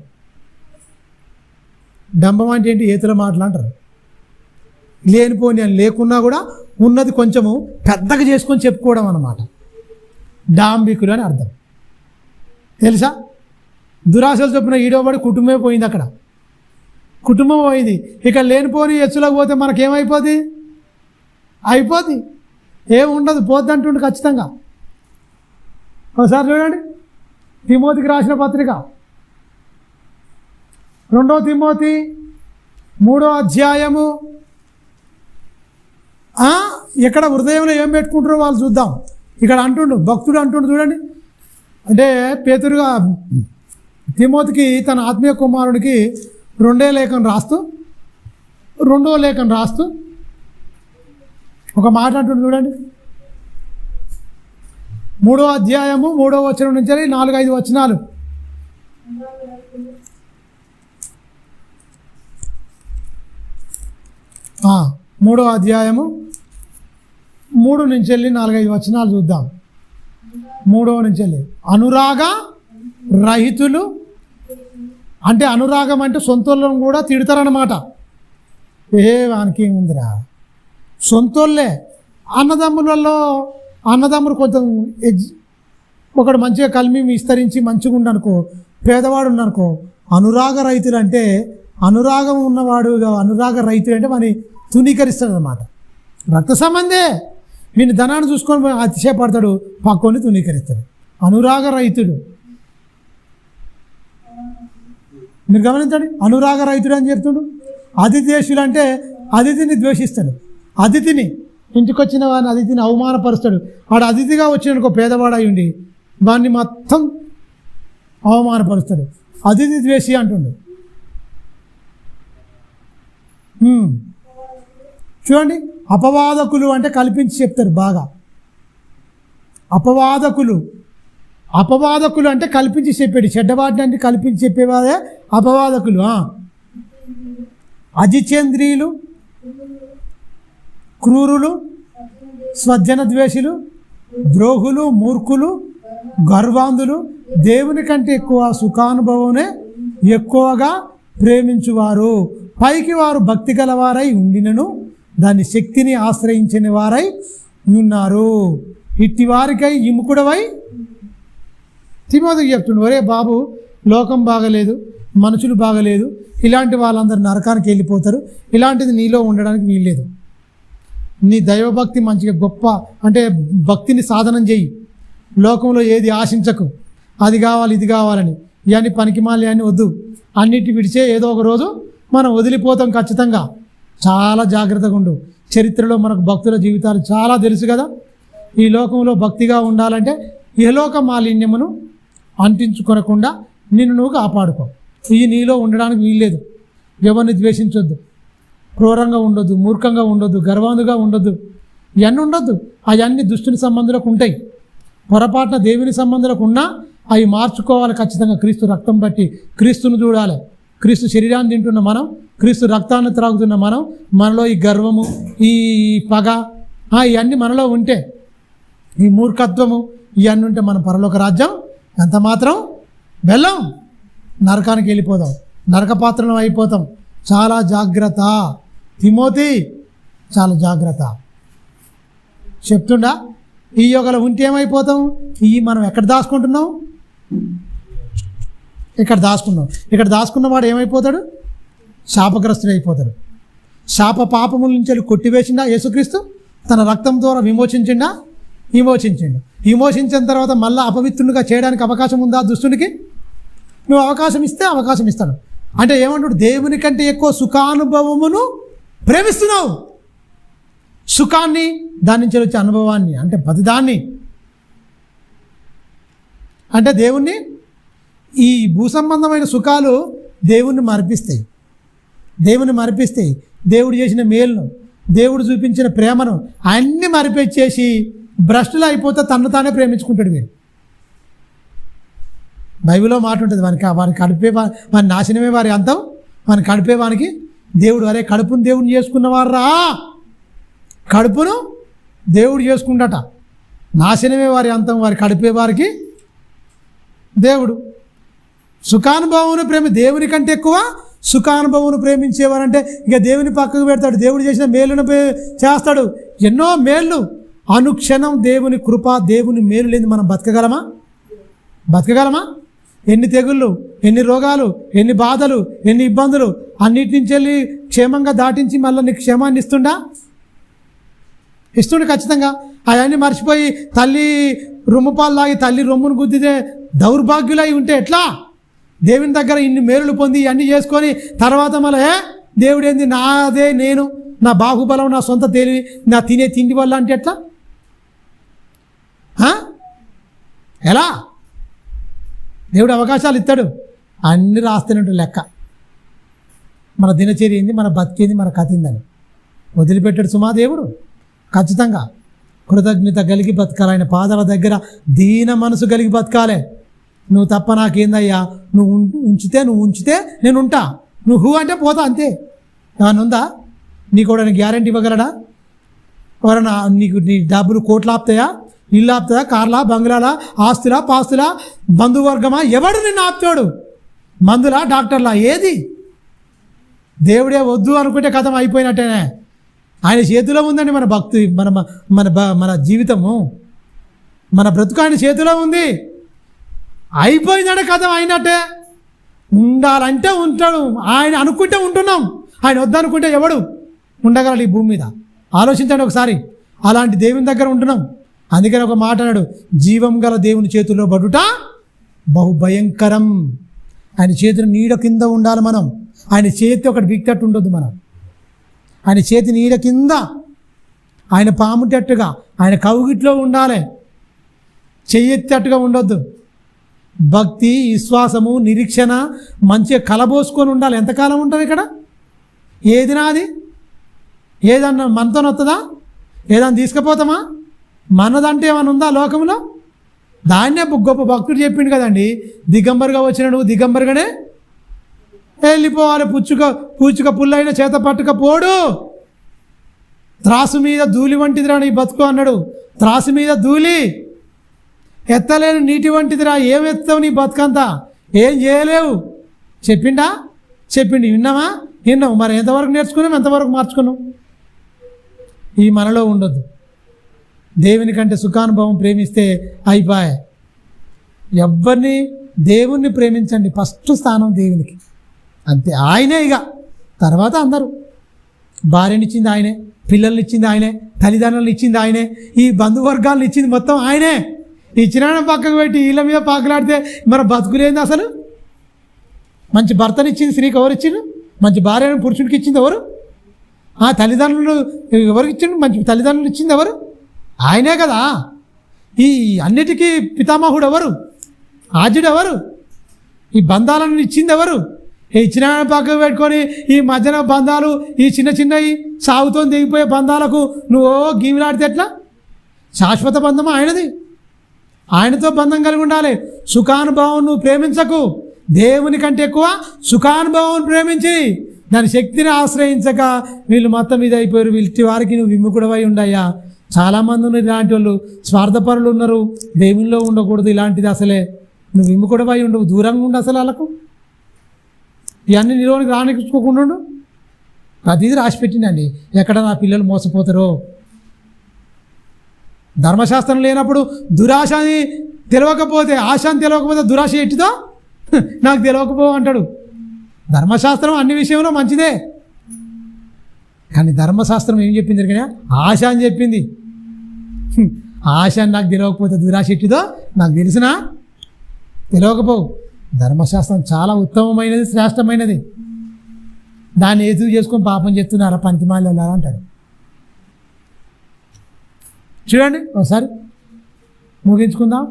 డంబం అంటే ఏంటి? ఏతుల మాటలు అంటారు. లేనిపోని అని లేకున్నా కూడా ఉన్నది కొంచెము పెద్దగా చేసుకొని చెప్పుకోవడం అన్నమాట. డాంబికులు అని అర్థం. తెలుసా? దురాశలు చొప్పున ఈడవబడి కుటుంబమే పోయింది. అక్కడ కుటుంబం పోయింది. ఇక లేనిపోని ఎచ్చులకు పోతే మనకేమైపోద్ది? అయిపోద్ది. ఏముండదు, పోద్ది అంటుండే ఖచ్చితంగా. ఒకసారి చూడండి తిమోతికి రాసిన పత్రిక 2వ తిమోతి 3వ అధ్యాయము. ఇక్కడ హృదయంలో ఏం పెట్టుకుంటారో వాళ్ళు చూద్దాం. ఇక్కడ భక్తుడు అంటుండు చూడండి. అంటే పేతురుగా తిమోతికి తన ఆత్మీయ కుమారుడికి 2వ లేఖను రాస్తూ ఒక మాట అంటుండు చూడండి. 3వ అధ్యాయము 3వ వచనం నుంచి 4-5 వచనాలు. 3వ అధ్యాయము 3 నుంచి 4-5 వచనాలు చూద్దాం. 3వ నుంచి అనురాగ రహితులు అంటే అనురాగం అంటే సొంతోళ్ళను కూడా తిడతారన్నమాట. వానికి ఏముందిరా, సొంతోళ్ళే. అన్నదమ్ములు కొంచెం ఒకడు మంచిగా కలిమి విస్తరించి మంచిగా ఉండనుకో, పేదవాడు ఉండనుకో. అనురాగ రైతులు అంటే అనురాగం ఉన్నవాడు, అనురాగ రైతులు అంటే వాని తునీకరిస్తాడు అన్నమాట. రక్త సంబంధే. వీని ధనాన్ని చూసుకొని అతిశయపడతాడు, పక్కోని తునీకరిస్తాడు. అనురాగ రైతుడు. మీరు గమనించండి, అనురాగ రైతుడు అని చెప్తుడు. అతిథేషులు అంటే అతిథిని ద్వేషిస్తాడు. అతిథిని ఇంటికి వచ్చిన వాడిని అతిథిని అవమానపరుస్తాడు. వాడు అతిథిగా వచ్చిననుకో పేదవాడు అయి ఉండి వాడిని మొత్తం అవమానపరుస్తాడు. అతిథి ద్వేషి అంటుండు. చూడండి, అపవాదకులు అంటే కల్పించి చెప్తారు బాగా. అపవాదకులు అంటే కల్పించి చెప్పేది, చెడ్డవాటిని అంటే కల్పించి చెప్పేవారే అపవాదకులు. అజిచేంద్రియులు, క్రూరులు, స్వజన ద్వేషులు, ద్రోహులు, మూర్ఖులు, గర్వాంధులు, దేవుని కంటే ఎక్కువ సుఖానుభవమే ఎక్కువగా ప్రేమించువారు. పైకి వారు భక్తి గలవారై ఉండినను దాని శక్తిని ఆశ్రయించిన వారై ఉన్నారు. ఇట్టి వారికై ఇముకుడవై తిమోతికి చెప్తుండు, ఒరే బాబు, లోకం బాగలేదు, మనుషులు బాగలేదు, ఇలాంటి వాళ్ళందరూ నరకానికి వెళ్ళిపోతారు, ఇలాంటిది నీలో ఉండడానికి వీల్లేదు. నీ దైవభక్తి మంచిగా గొప్ప అంటే భక్తిని సాధనం చేయి, లోకంలో ఏది ఆశించకు, అది కావాలి ఇది కావాలని, ఇవన్నీ పనికిమాలి అని వద్దు, అన్నిటి విడిచే ఏదో ఒక రోజు మనం వదిలిపోతాం ఖచ్చితంగా. చాలా జాగ్రత్తగా ఉండు. చరిత్రలో మనకు భక్తుల జీవితాలు చాలా తెలుసు కదా. ఈ లోకంలో భక్తిగా ఉండాలంటే ఇహలోక మాలిన్యమును అంటించుకొనకుండా నిన్ను నువ్వు కాపాడుకో. ఇది నీలో ఉండడానికి వీల్లేదు. ఎవరిని ద్వేషించొద్దు, క్రూరంగా ఉండొద్దు, మూర్ఖంగా ఉండొద్దు, గర్వాంధుగా ఉండొద్దు, ఇవన్నీ ఉండొద్దు. అవన్నీ దుష్టుని సంబంధాలకు ఉంటాయి. పొరపాటున దేవుని సంబంధాలకు ఉన్నా అవి మార్చుకోవాలి ఖచ్చితంగా. క్రీస్తు రక్తం బట్టి క్రీస్తును చూడాలి. క్రీస్తు శరీరాన్ని తింటున్న మనం, క్రీస్తు రక్తాన్ని త్రాగుతున్న మనం, మనలో ఈ గర్వము, ఈ పగ, ఇవన్నీ మనలో ఉంటే, ఈ మూర్ఖత్వము ఇవన్నీ ఉంటే మన పరలోక రాజ్యం ఎంత మాత్రం వెళ్ళాం, నరకానికి వెళ్ళిపోదాం, నరక పాత్రలం అయిపోతాం. చాలా జాగ్రత్త తిమోతి, చాలా జాగ్రత్త చెప్తుండా. ఈ యోగలో ఉంటే ఏమైపోతాం? ఇవి మనం ఎక్కడ దాచుకుంటున్నాం? ఇక్కడ దాచుకున్నాం. ఇక్కడ దాచుకున్న వాడు ఏమైపోతాడు? శాపగ్రస్తుడు అయిపోతాడు. శాప పాపముల నుంచి కొట్టివేసిండా యేసుక్రీస్తు? తన రక్తం ద్వారా విమోచించిండా? విమోచించిండు. విమోచించిన తర్వాత మళ్ళీ అపవిత్రునిగా చేయడానికి అవకాశం ఉందా దుష్టునికి? నువ్వు అవకాశం ఇస్తే అవకాశం ఇస్తాడు. అంటే ఏమంటాడు? దేవుని కంటే ఎక్కువ సుఖానుభవమును ప్రేమిస్తున్నావు. సుఖాన్ని, దాని నుంచి వచ్చే అనుభవాన్ని, అంటే ప్రతిదాన్ని. అంటే దేవుణ్ణి, ఈ భూసంబంధమైన సుఖాలు దేవుణ్ణి మరిపిస్తాయి. దేవుని మరిపిస్తాయి. దేవుడు చేసిన మేలును, దేవుడు చూపించిన ప్రేమను అన్నీ మరిపించేసి భ్రష్టులు అయిపోతే తన్ను తానే ప్రేమించుకుంటాడు వీడు. బైబిల్లో మాట ఉంటుంది, వారికి కడిపే వారి నాశనమే వారి అంతం, వారిని కడిపేవానికి దేవుడు, అరే కడుపును దేవుడిని చేసుకున్నవారా, కడుపును దేవుడు చేసుకుంటాట, నాశనమే వారి అంతం, వారి కడిపేవారికి దేవుడు. సుఖానుభవమును దేవుని కంటే ఎక్కువ సుఖానుభవమును ప్రేమించేవారంటే ఇక దేవుని పక్కకు పెడతాడు. దేవుడు చేసిన మేలును చేస్తాడు, ఎన్నో మేళ్ళు. అనుక్షణం దేవుని కృప, దేవుని మేలు లేని మనం బతకగలమా? ఎన్ని తెగుళ్ళు, ఎన్ని రోగాలు, ఎన్ని బాధలు, ఎన్ని ఇబ్బందులు, అన్నిటి నుంచి వెళ్ళి క్షేమంగా దాటించి మళ్ళీ నీకు క్షేమాన్ని ఇస్తుండే ఖచ్చితంగా. అవన్నీ మర్చిపోయి తల్లి రొమ్ముపాలు లాగి తల్లి రొమ్మును గుద్దితే దౌర్భాగ్యులై ఉంటే ఎట్లా? దేవుని దగ్గర ఇన్ని మేలులు పొంది ఇవన్నీ చేసుకొని తర్వాత మళ్ళీ దేవుడు ఏంది, నాదే నేను, నా బాహుబలం, నా సొంత తెలివి, నా తినే తిండి వల్ల అంటే ఎట్లా? ఎలా? దేవుడు అవకాశాలు ఇస్తాడు, అన్ని రాస్తున్నట్టు లెక్క. మన దినచర్య ఏంది, మన బతికేంది, మన కథ ఏందని వదిలిపెట్టాడు సుమా దేవుడు. ఖచ్చితంగా కృతజ్ఞత కలిగి బతకాలి. ఆయన పాదాల దగ్గర దీన మనసు కలిగి బతకాలి. నువ్వు తప్ప నాకేందయ్యా, నువ్వు ఉంచితే నేను ఉంటా, నువ్వు అంటే పోతా, అంతే. ఏమన్నా ఉందా? నీకు కూడా గ్యారెంటీ ఇవ్వగలడా? ఎవరన్నా నీకు నీ డబ్బులు కోట్లు ఆపుతాయా, ఇల్లు ఆపుతుందా, కార్లా, బంగ్లాలా, ఆస్తులా, పాస్తులా, బంధువర్గమా? ఎవడు నిన్ను ఆపుతాడు? మందులా, డాక్టర్లా? ఏది? దేవుడే వద్దు అనుకుంటే కథం అయిపోయినట్టేనే. ఆయన చేతిలో ఉందండి మన భక్తి, మన జీవితము, మన బ్రతుకు ఆయన చేతిలో ఉంది. అయిపోయిందంటే కథం అయినట్టే. ఉండాలంటే ఉంటాడు, ఆయన అనుకుంటే ఉంటున్నాం, ఆయన వద్దనుకుంటే ఎవడు ఉండగలడు ఈ భూమి మీద? ఆలోచించండి ఒకసారి. అలాంటి దేవుని దగ్గర ఉంటున్నాం. అందుకని ఒక మాట అన్నాడు, జీవం గల దేవుని చేతుల్లో పడుట బహుభయంకరం. ఆయన చేతులు నీడ కింద ఉండాలి మనం. ఆయన చేతి ఒకటి బిక్తట్టు ఉండొద్దు మనం. ఆయన చేతి నీడ కింద, ఆయన పాముటట్టుగా, ఆయన కౌగిట్లో ఉండాలి, చెయ్యెత్తట్టుగా ఉండొద్దు. భక్తి, విశ్వాసము, నిరీక్షణ మంచిగా కలబోసుకొని ఉండాలి. ఎంతకాలం ఉంటుంది ఇక్కడ? ఏది నాది? ఏదన్నా మనతో వస్తుందా? ఏదన్నా తీసుకుపోతామా? మనదంటే ఏమైనా ఉందా లోకంలో? దాన్నే గొప్ప భక్తుడు చెప్పిండు కదండి, దిగంబరుగా వచ్చిన నువ్వు దిగంబరుగానే వెళ్ళిపోవాలి, పూచుక పుల్లైన చేత పట్టుకపోడు, త్రాసు మీద ధూళి వంటిదిరా నీ బతుకు అన్నాడు. త్రాసు మీద ధూళి, ఎత్తలేని నీటి వంటిదిరా, ఏం ఎత్తావు నీ బతుకంతా, ఏం చేయలేవు చెప్పిండా? చెప్పిండు. విన్నామా? విన్నావు. మరి ఎంతవరకు నేర్చుకున్నాం, ఎంతవరకు మార్చుకున్నాం? ఈ మనలో ఉండొద్దు. దేవుని కంటే సుఖానుభవం ప్రేమిస్తే అయిపోయా. ఎవరిని? దేవుణ్ణి ప్రేమించండి, ఫస్ట్ స్థానం దేవునికి, అంతే. ఆయనే ఇక, తర్వాత అందరూ. భార్యనిచ్చింది ఆయనే, పిల్లల్ని ఇచ్చింది ఆయనే, తల్లిదండ్రులను ఇచ్చింది ఆయనే, ఈ బంధువర్గాలను ఇచ్చింది మొత్తం ఆయనే. ఇచ్చిన పక్కకు పెట్టి వీళ్ళ మీద పాకులాడితే మరి బతుకులేంది అసలు? మంచి భర్తనిచ్చింది స్త్రీకి ఎవరు ఇచ్చిండు? మంచి భార్యను పురుషుడికి ఇచ్చింది ఎవరు? ఆ తల్లిదండ్రులు ఎవరికి ఇచ్చిండు? మంచి తల్లిదండ్రులు ఇచ్చింది ఎవరు? ఆయనే కదా. ఈ అన్నిటికీ పితామహుడు ఎవరు? ఆద్యుడు ఎవరు? ఈ బంధాలను ఇచ్చింది ఎవరు? ఇచ్చిన పక్కకు పెట్టుకొని ఈ మధ్యన బంధాలు, ఈ చిన్న చిన్నవి సాగుతో దిగిపోయే బంధాలకు నువ్వు గీమిలాడితే ఎట్లా? శాశ్వత బంధం ఆయనది, ఆయనతో బంధం కలిగి ఉండాలి. సుఖానుభవం నువ్వు ప్రేమించకు, దేవుని కంటే ఎక్కువ సుఖానుభవం ప్రేమించి దాని శక్తిని ఆశ్రయించక వీళ్ళు మొత్తం ఇది అయిపోయారు. వీళ్ళ వారికి నువ్వు విముఖుడవై ఉండయ్యా. చాలామంది ఉన్నారు ఇలాంటి వాళ్ళు, స్వార్థపరులు ఉన్నారు, దేవునిలో ఉండకూడదు ఇలాంటిది. అసలే నువ్వు విముఖుడవై ఉండవు, దూరంగా ఉండు. అసలు వాళ్ళకు ఇవన్నీ నిరోనికి రానిచ్చుకోకుండా ప్రతిదీ రాసిపెట్టిందండి. ఎక్కడ నా పిల్లలు మోసపోతారో. ధర్మశాస్త్రం లేనప్పుడు దురాశ అని తెలియకపోతే, ఆశ అని తెలియకపోతే దురాశ ఎట్టిదో నాకు తెలియకపో అంటాడు. ధర్మశాస్త్రం అన్ని విషయంలో మంచిదే, కానీ ధర్మశాస్త్రం ఏం చెప్పింది కానీ ఆశ అని చెప్పింది. ఆశ అని నాకు తెలియకపోతే దురాశ ఎట్టిదో నాకు తెలిసినా తెలియకపోవు. ధర్మశాస్త్రం చాలా ఉత్తమమైనది, శ్రేష్టమైనది. దాన్ని ఎదురు చేసుకొని పాపం చెప్తున్నారా పనికిమాలి వెళ్ళారా అంటాడు. చూడండి ఒకసారి ముగించుకుందాం,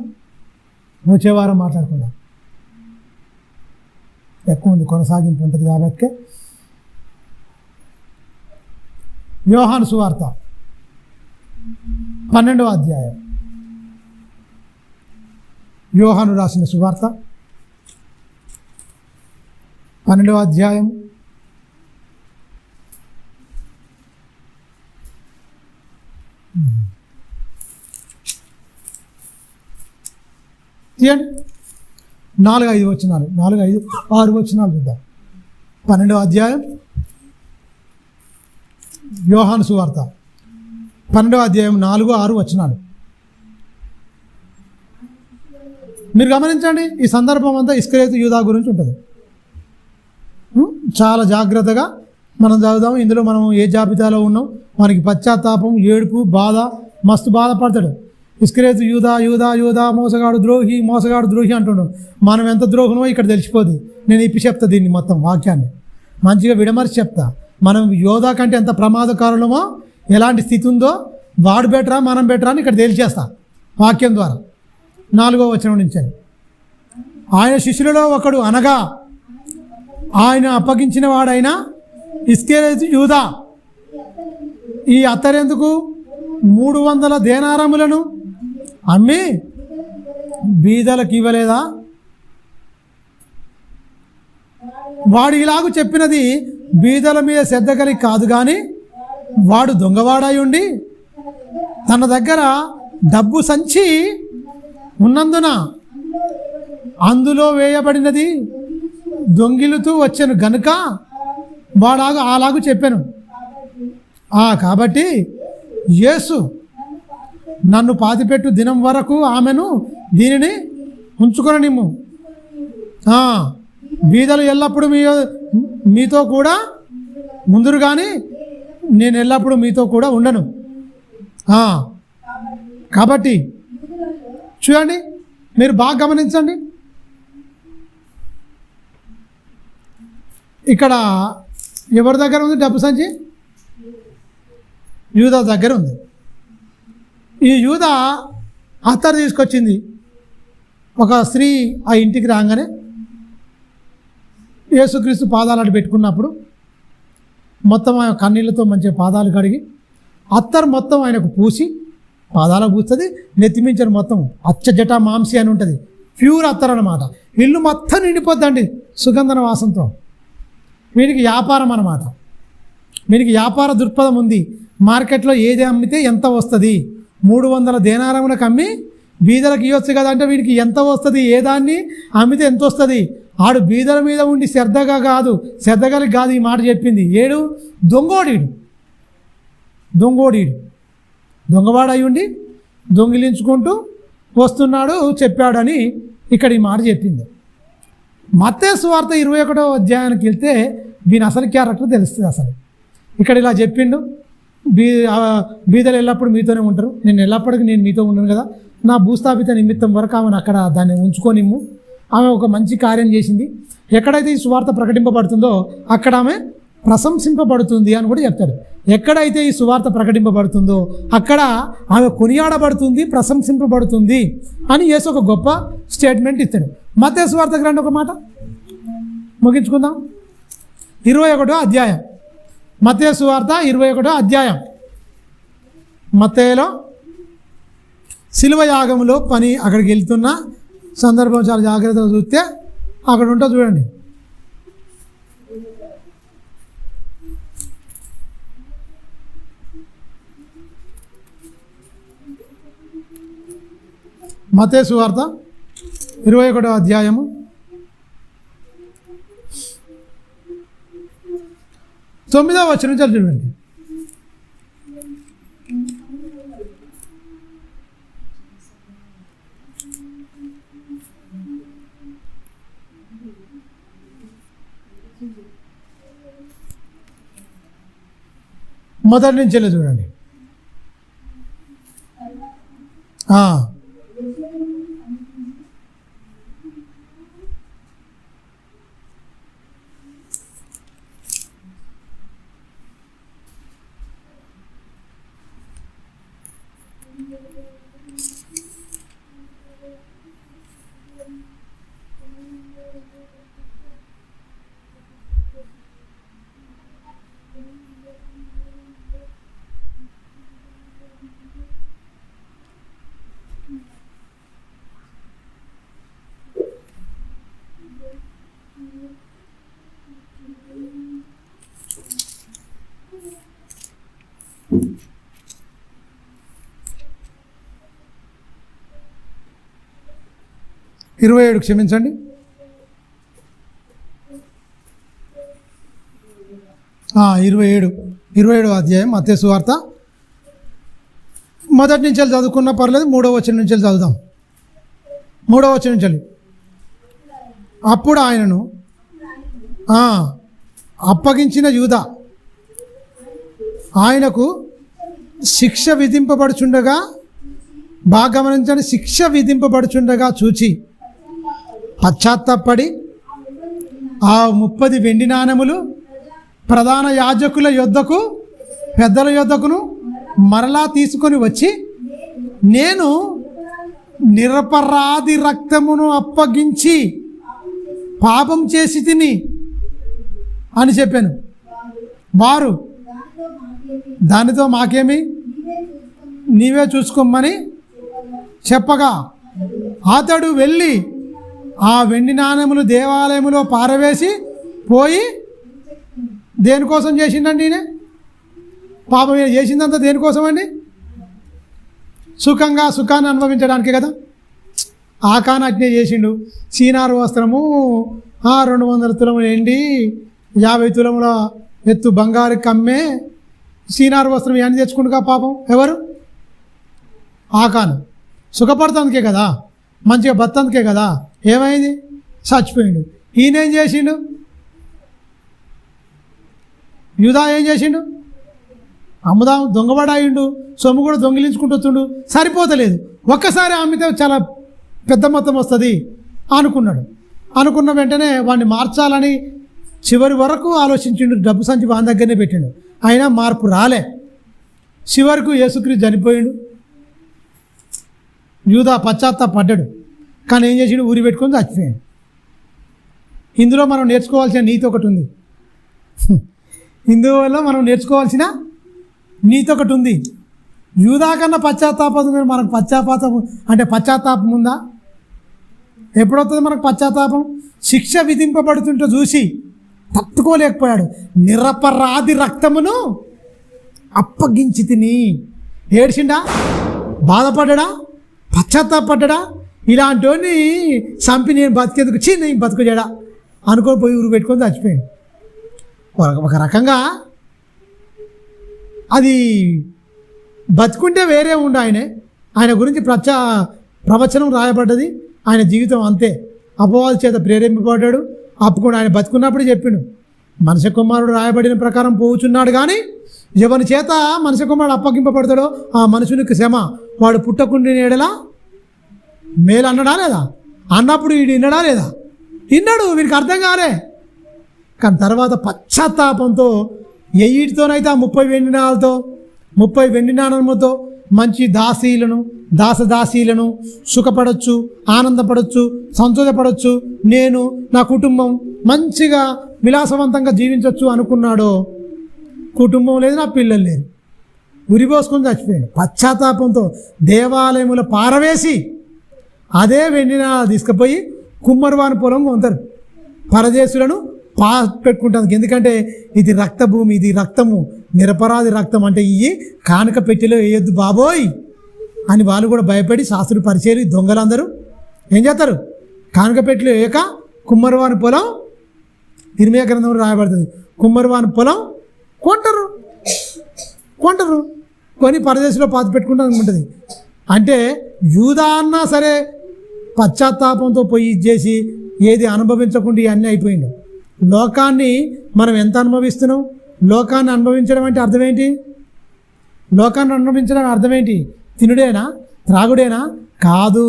వచ్చే వారం మాట్లాడుకుందాం. ఎక్కువ ఉంది, కొనసాగింపు ఉంటుంది కాబట్టి. యోహాను సువార్త 12వ అధ్యాయం. యోహాను రాసిన సువార్త 12వ అధ్యాయం 4-5 వచనాలు, 4-5-6 వచనాలు చూద్దాం. 12వ అధ్యాయం యోహాను సువార్త 12వ అధ్యాయం 4-6 వచనాలు. మీరు గమనించండి, ఈ సందర్భం అంతా ఇస్కరియోతు యూదా గురించి ఉంటుంది. చాలా జాగ్రత్తగా మనం చదువుదాం. ఇందులో మనం ఏ జాబితాలో ఉన్నాం, మనకి పశ్చాత్తాపం, ఏడుపు, బాధ, మస్తు బాధపడతాడు. ఇస్కరియోతు యూదా మోసగాడు ద్రోహి అంటున్నాడు. మనం ఎంత ద్రోహునో ఇక్కడ తెలిసిపోద్ది. నేను ఇప్పి చెప్తా దీన్ని మొత్తం వాక్యాన్ని మంచిగా విడమర్చి చెప్తా. మనం యోధా కంటే ఎంత ప్రమాదకారులమో, ఎలాంటి స్థితి ఉందో, వాడు బెటరా మనం బెటరా అని ఇక్కడ తేల్చేస్తా వాక్యం ద్వారా. 4వ వచనం నుంచి, ఆయన శిష్యులలో ఒకడు అనగా ఆయన అప్పగించిన వాడైన ఇస్కరియోతు యూదా ఈ అత్తరెందుకు 300 దేనారములను అమ్మి బీదలకు ఇవ్వలేదా? వాడు ఇలాగూ చెప్పినది బీదల మీద శ్రద్ధ కలిగి కాదు, కానీ వాడు దొంగవాడై ఉండి తన దగ్గర డబ్బు సంచి ఉన్నందున అందులో వేయబడినది దొంగిలుతూ వచ్చాను గనుక వాడు అలాగూ చెప్పాను. కాబట్టి యేసు నన్ను పాతిపెట్టు దినం వరకు ఆమెను దీనిని ఉంచుకొననిమ్ము. బీదలు ఎల్లప్పుడూ మీతో కూడా ముందురు, కానీ నేను ఎల్లప్పుడూ మీతో కూడా ఉండను. కాబట్టి చూడండి, మీరు బాగా గమనించండి. ఇక్కడ ఎవరి దగ్గర ఉంది డబ్బు సంచి? యూదా దగ్గర ఉంది. ఈ యూదా అత్తరు తీసుకొచ్చింది. ఒక స్త్రీ ఆ ఇంటికి రాగానే యేసుక్రీస్తు పాదాలు అడ్డు పెట్టుకున్నప్పుడు మొత్తం ఆయన కన్నీళ్ళతో మంచిగా పాదాలు కడిగి అత్తరు మొత్తం ఆయనకు పూసి పాదాలకు పూస్తుంది, నెత్తిమించని మొత్తం అచ్చజట మాంసి అని ఉంటుంది, ప్యూర్ అత్తరు అనమాట. ఇల్లు మొత్తం నిండిపోద్దండి సుగంధన వాసంతో. వీడికి వ్యాపారం అన్నమాట, వీడికి వ్యాపార దృక్పథం ఉంది. మార్కెట్లో ఏది అమ్మితే ఎంత వస్తుంది, 300 దేనారములకు అమ్మి బీదలకు ఇవ్వచ్చు కదా అంటే వీడికి ఎంత వస్తుంది, ఏ దాన్ని అమ్మితే ఎంత వస్తుంది. ఆడు బీదల మీద ఉండి శ్రద్ధగా కాదు, శ్రద్ధగలికి కాదు ఈ మాట చెప్పింది. ఏడు దొంగోడీడు, దొంగవాడు అయి ఉండి దొంగిలించుకుంటూ వస్తున్నాడు చెప్పాడని ఇక్కడ ఈ మాట చెప్పింది. మత్తయి సువార్త 21వ అధ్యాయానికి వెళ్తే దీని అసలు క్యారెక్టర్ తెలుస్తుంది. అసలు ఇక్కడ ఇలా చెప్పిండు, బీదలు ఎల్లప్పుడు మీతోనే ఉంటారు, నేను ఎల్లప్పటికీ నేను మీతో ఉన్నాను కదా, నా భూస్థాపిత నిమిత్తం వరకు ఆమెను అక్కడ దాన్ని ఉంచుకోనిమ్ము. ఆమె ఒక మంచి కార్యం చేసింది, ఎక్కడైతే ఈ సువార్త ప్రకటింపబడుతుందో అక్కడ ఆమె ప్రశంసింపబడుతుంది అని కూడా చెప్తారు. ఎక్కడైతే ఈ సువార్త ప్రకటింపబడుతుందో అక్కడ ఆమె కొనియాడబడుతుంది, ప్రశంసింపబడుతుంది అని యేసు ఒక గొప్ప స్టేట్మెంట్ ఇస్తాడు. మత్తయి సువార్త గ్రంథం ఒక మాట ముగించుకుందాం. 21వ అధ్యాయం, మత్తయి సువార్త 21వ అధ్యాయం. మత్తయిలో శిలువ యాగంలో పని అక్కడికి వెళ్తున్న సందర్భం చాలా జాగ్రత్తగా చూస్తే అక్కడ ఉంటుంది చూడండి. మత్తయి సువార్త 21వ అధ్యాయము 9వ వచనం చూడండి. మొదటి నుంచి చూడండి. ఇరవై 27 క్షమించండి. 27వ అధ్యాయం మత్తయి సువార్త మొదటి నుంచి చదువుకున్నా పర్లేదు, 3వ వచనం నుంచి చదువుదాం. 3వ వచనం నుంచి. అప్పుడు ఆయనను అప్పగించిన యూదా ఆయనకు శిక్ష విధింపబడుచుండగా, బాగా గమనించండి, శిక్ష విధింపబడుచుండగా చూచి పశ్చాత్తాపడి ఆ 30 వెండి నాణెములు ప్రధాన యాజకుల యొద్దకు పెద్దల యొద్దకును మరలా తీసుకొని వచ్చి, నేను నిరపరాధి రక్తమును అప్పగించి పాపం చేసి తిని అని చెప్పాను. వారు దానితో మాకేమి, నీవే చూసుకోమని చెప్పగా అతడు వెళ్ళి ఆ వెండి నాణెములు దేవాలయములో పారవేసి పోయి, దేనికోసం చేసిండండి ఈయన పాపం చేసిందంతా దేనికోసం అండి? సుఖాన్ని అనుభవించడానికే కదా. ఆకాన అజ్ఞ చేసిండు. చీనారు వస్త్రము 200 తులములు ఎండి 50 తులముల ఎత్తు బంగారు కమ్మే చీనారు వస్త్రం ఏం తెచ్చుకుంటుగా పాపం ఎవరు? ఆకాను. సుఖపడుతుందికే కదా, మంచిగా బతందుకే కదా. ఏమైంది? చచ్చిపోయిండు. ఈయనేం చేసిండు? యూదా ఏం చేసిండు? అమ్ముదాం దొంగబడాయిండు, సొమ్ము కూడా దొంగిలించుకుంటూ సరిపోతలేదు, ఒక్కసారి అమ్మితే చాలా పెద్ద మొత్తం వస్తుంది అనుకున్నాడు. అనుకున్న వెంటనే వాడిని మార్చాలని చివరి వరకు ఆలోచించిండు. డబ్బు సంచి వాని దగ్గరనే పెట్టిండు, అయినా మార్పు రాలే. చివరకు యేసుక్రీస్తు చనిపోయిండు. యూదా పశ్చాత్తాపడ్డాడు. కానీ ఏం చేసిండు, ఉరి పెట్టుకొని చచ్చిపోయాడు. ఇందులో మనం నేర్చుకోవాల్సిన నీతి ఒకటి ఉంది. ఇందువల్ల మనం నేర్చుకోవాల్సిన నీతి ఒకటి ఉంది. యూదా కన్నా పశ్చాత్తాపం మనకు పశ్చాత్తాపం ఉందా? ఎప్పుడవుతుంది మనకు పశ్చాత్తాపం? శిక్ష విధింపబడుతుంటే చూసి తట్టుకోలేకపోయాడు. నిరపరాధి రక్తమును అప్పగించి తిని ఏడ్చిండా, బాధపడ్డా, పశ్చాత్తాపడ్డా. ఇలాంటి వాడిని చంపి నేను బతికేందుకు నేను బతుకుజాడా అనుకొని పోయి ఊరు పెట్టుకొని చచ్చిపోయాడు. ఒక రకంగా అది బతుకుంటే వేరే ఉండు. ఆయన గురించి ప్రవచనం రాయబడ్డది. ఆయన జీవితం అంతే, అపవాది చేత ప్రేరేపింపబడ్డాడు. అప్పుడు ఆయన బతుకున్నప్పుడు చెప్పిండు, మనిషి కుమారుడు రాయబడిన ప్రకారం పోవుచున్నాడు, కానీ ఎవరి చేత మనిషి కుమారుడు అప్పగింపబడతాడో ఆ మనుషునికి శ్రమ, వాడు పుట్టకుండిన ఎడల మేలు అన్నడా లేదా? అన్నప్పుడు వీడు విన్నడా లేదా? విన్నాడు, వీడికి అర్థం కాలే. కానీ తర్వాత పశ్చాత్తాపంతో ఎయిటితోనైతే ఆ 30 వెండి నాణాలతో 30 వెండి నాణములతో మంచి దాసదాసీలను సుఖపడవచ్చు, ఆనందపడవచ్చు, సంతోషపడవచ్చు, నేను నా కుటుంబం మంచిగా విలాసవంతంగా జీవించవచ్చు అనుకున్నాడో, కుటుంబం లేదు, నా పిల్లలు లేరు, ఉరిపోసుకొని చచ్చిపోయాడు. పశ్చాత్తాపంతో దేవాలయములో పారవేసి అదే వెండి నాణాలు తీసుకుపోయి కుమ్మరివాని పొలం కొంటారు, పరదేశులను పెట్టుకుంటాను. ఎందుకంటే ఇది రక్తభూమి, ఇది రక్తము, నిరపరాధి రక్తం, అంటే ఇవి కానుక పెట్టెలో వేయొద్దు బాబోయ్ అని వాళ్ళు కూడా భయపడి శాస్త్రులు పరిచయం దొంగలందరూ ఏం చేస్తారు, కానుక పెట్టెలో వేయక కుమ్మరివాని పొలం, ఇర్మియా గ్రంథంలో రాయబడుతుంది, కుమ్మరివాని పొలం కొంటారు కొని పరదేశంలో పాతి పెట్టుకుంటా ఉంటుంది. అంటే యూదా అన్నా సరే పశ్చాత్తాపంతో పోయి ఇచ్చేసి ఏది అనుభవించకుండా ఇవన్నీ అయిపోయింది. లోకాన్ని మనం ఎంత అనుభవిస్తున్నాం? లోకాన్ని అనుభవించడం అంటే అర్థం ఏంటి? లోకాన్ని అనుభవించడం అర్థం ఏంటి? తినుడేనా, త్రాగుడేనా? కాదు.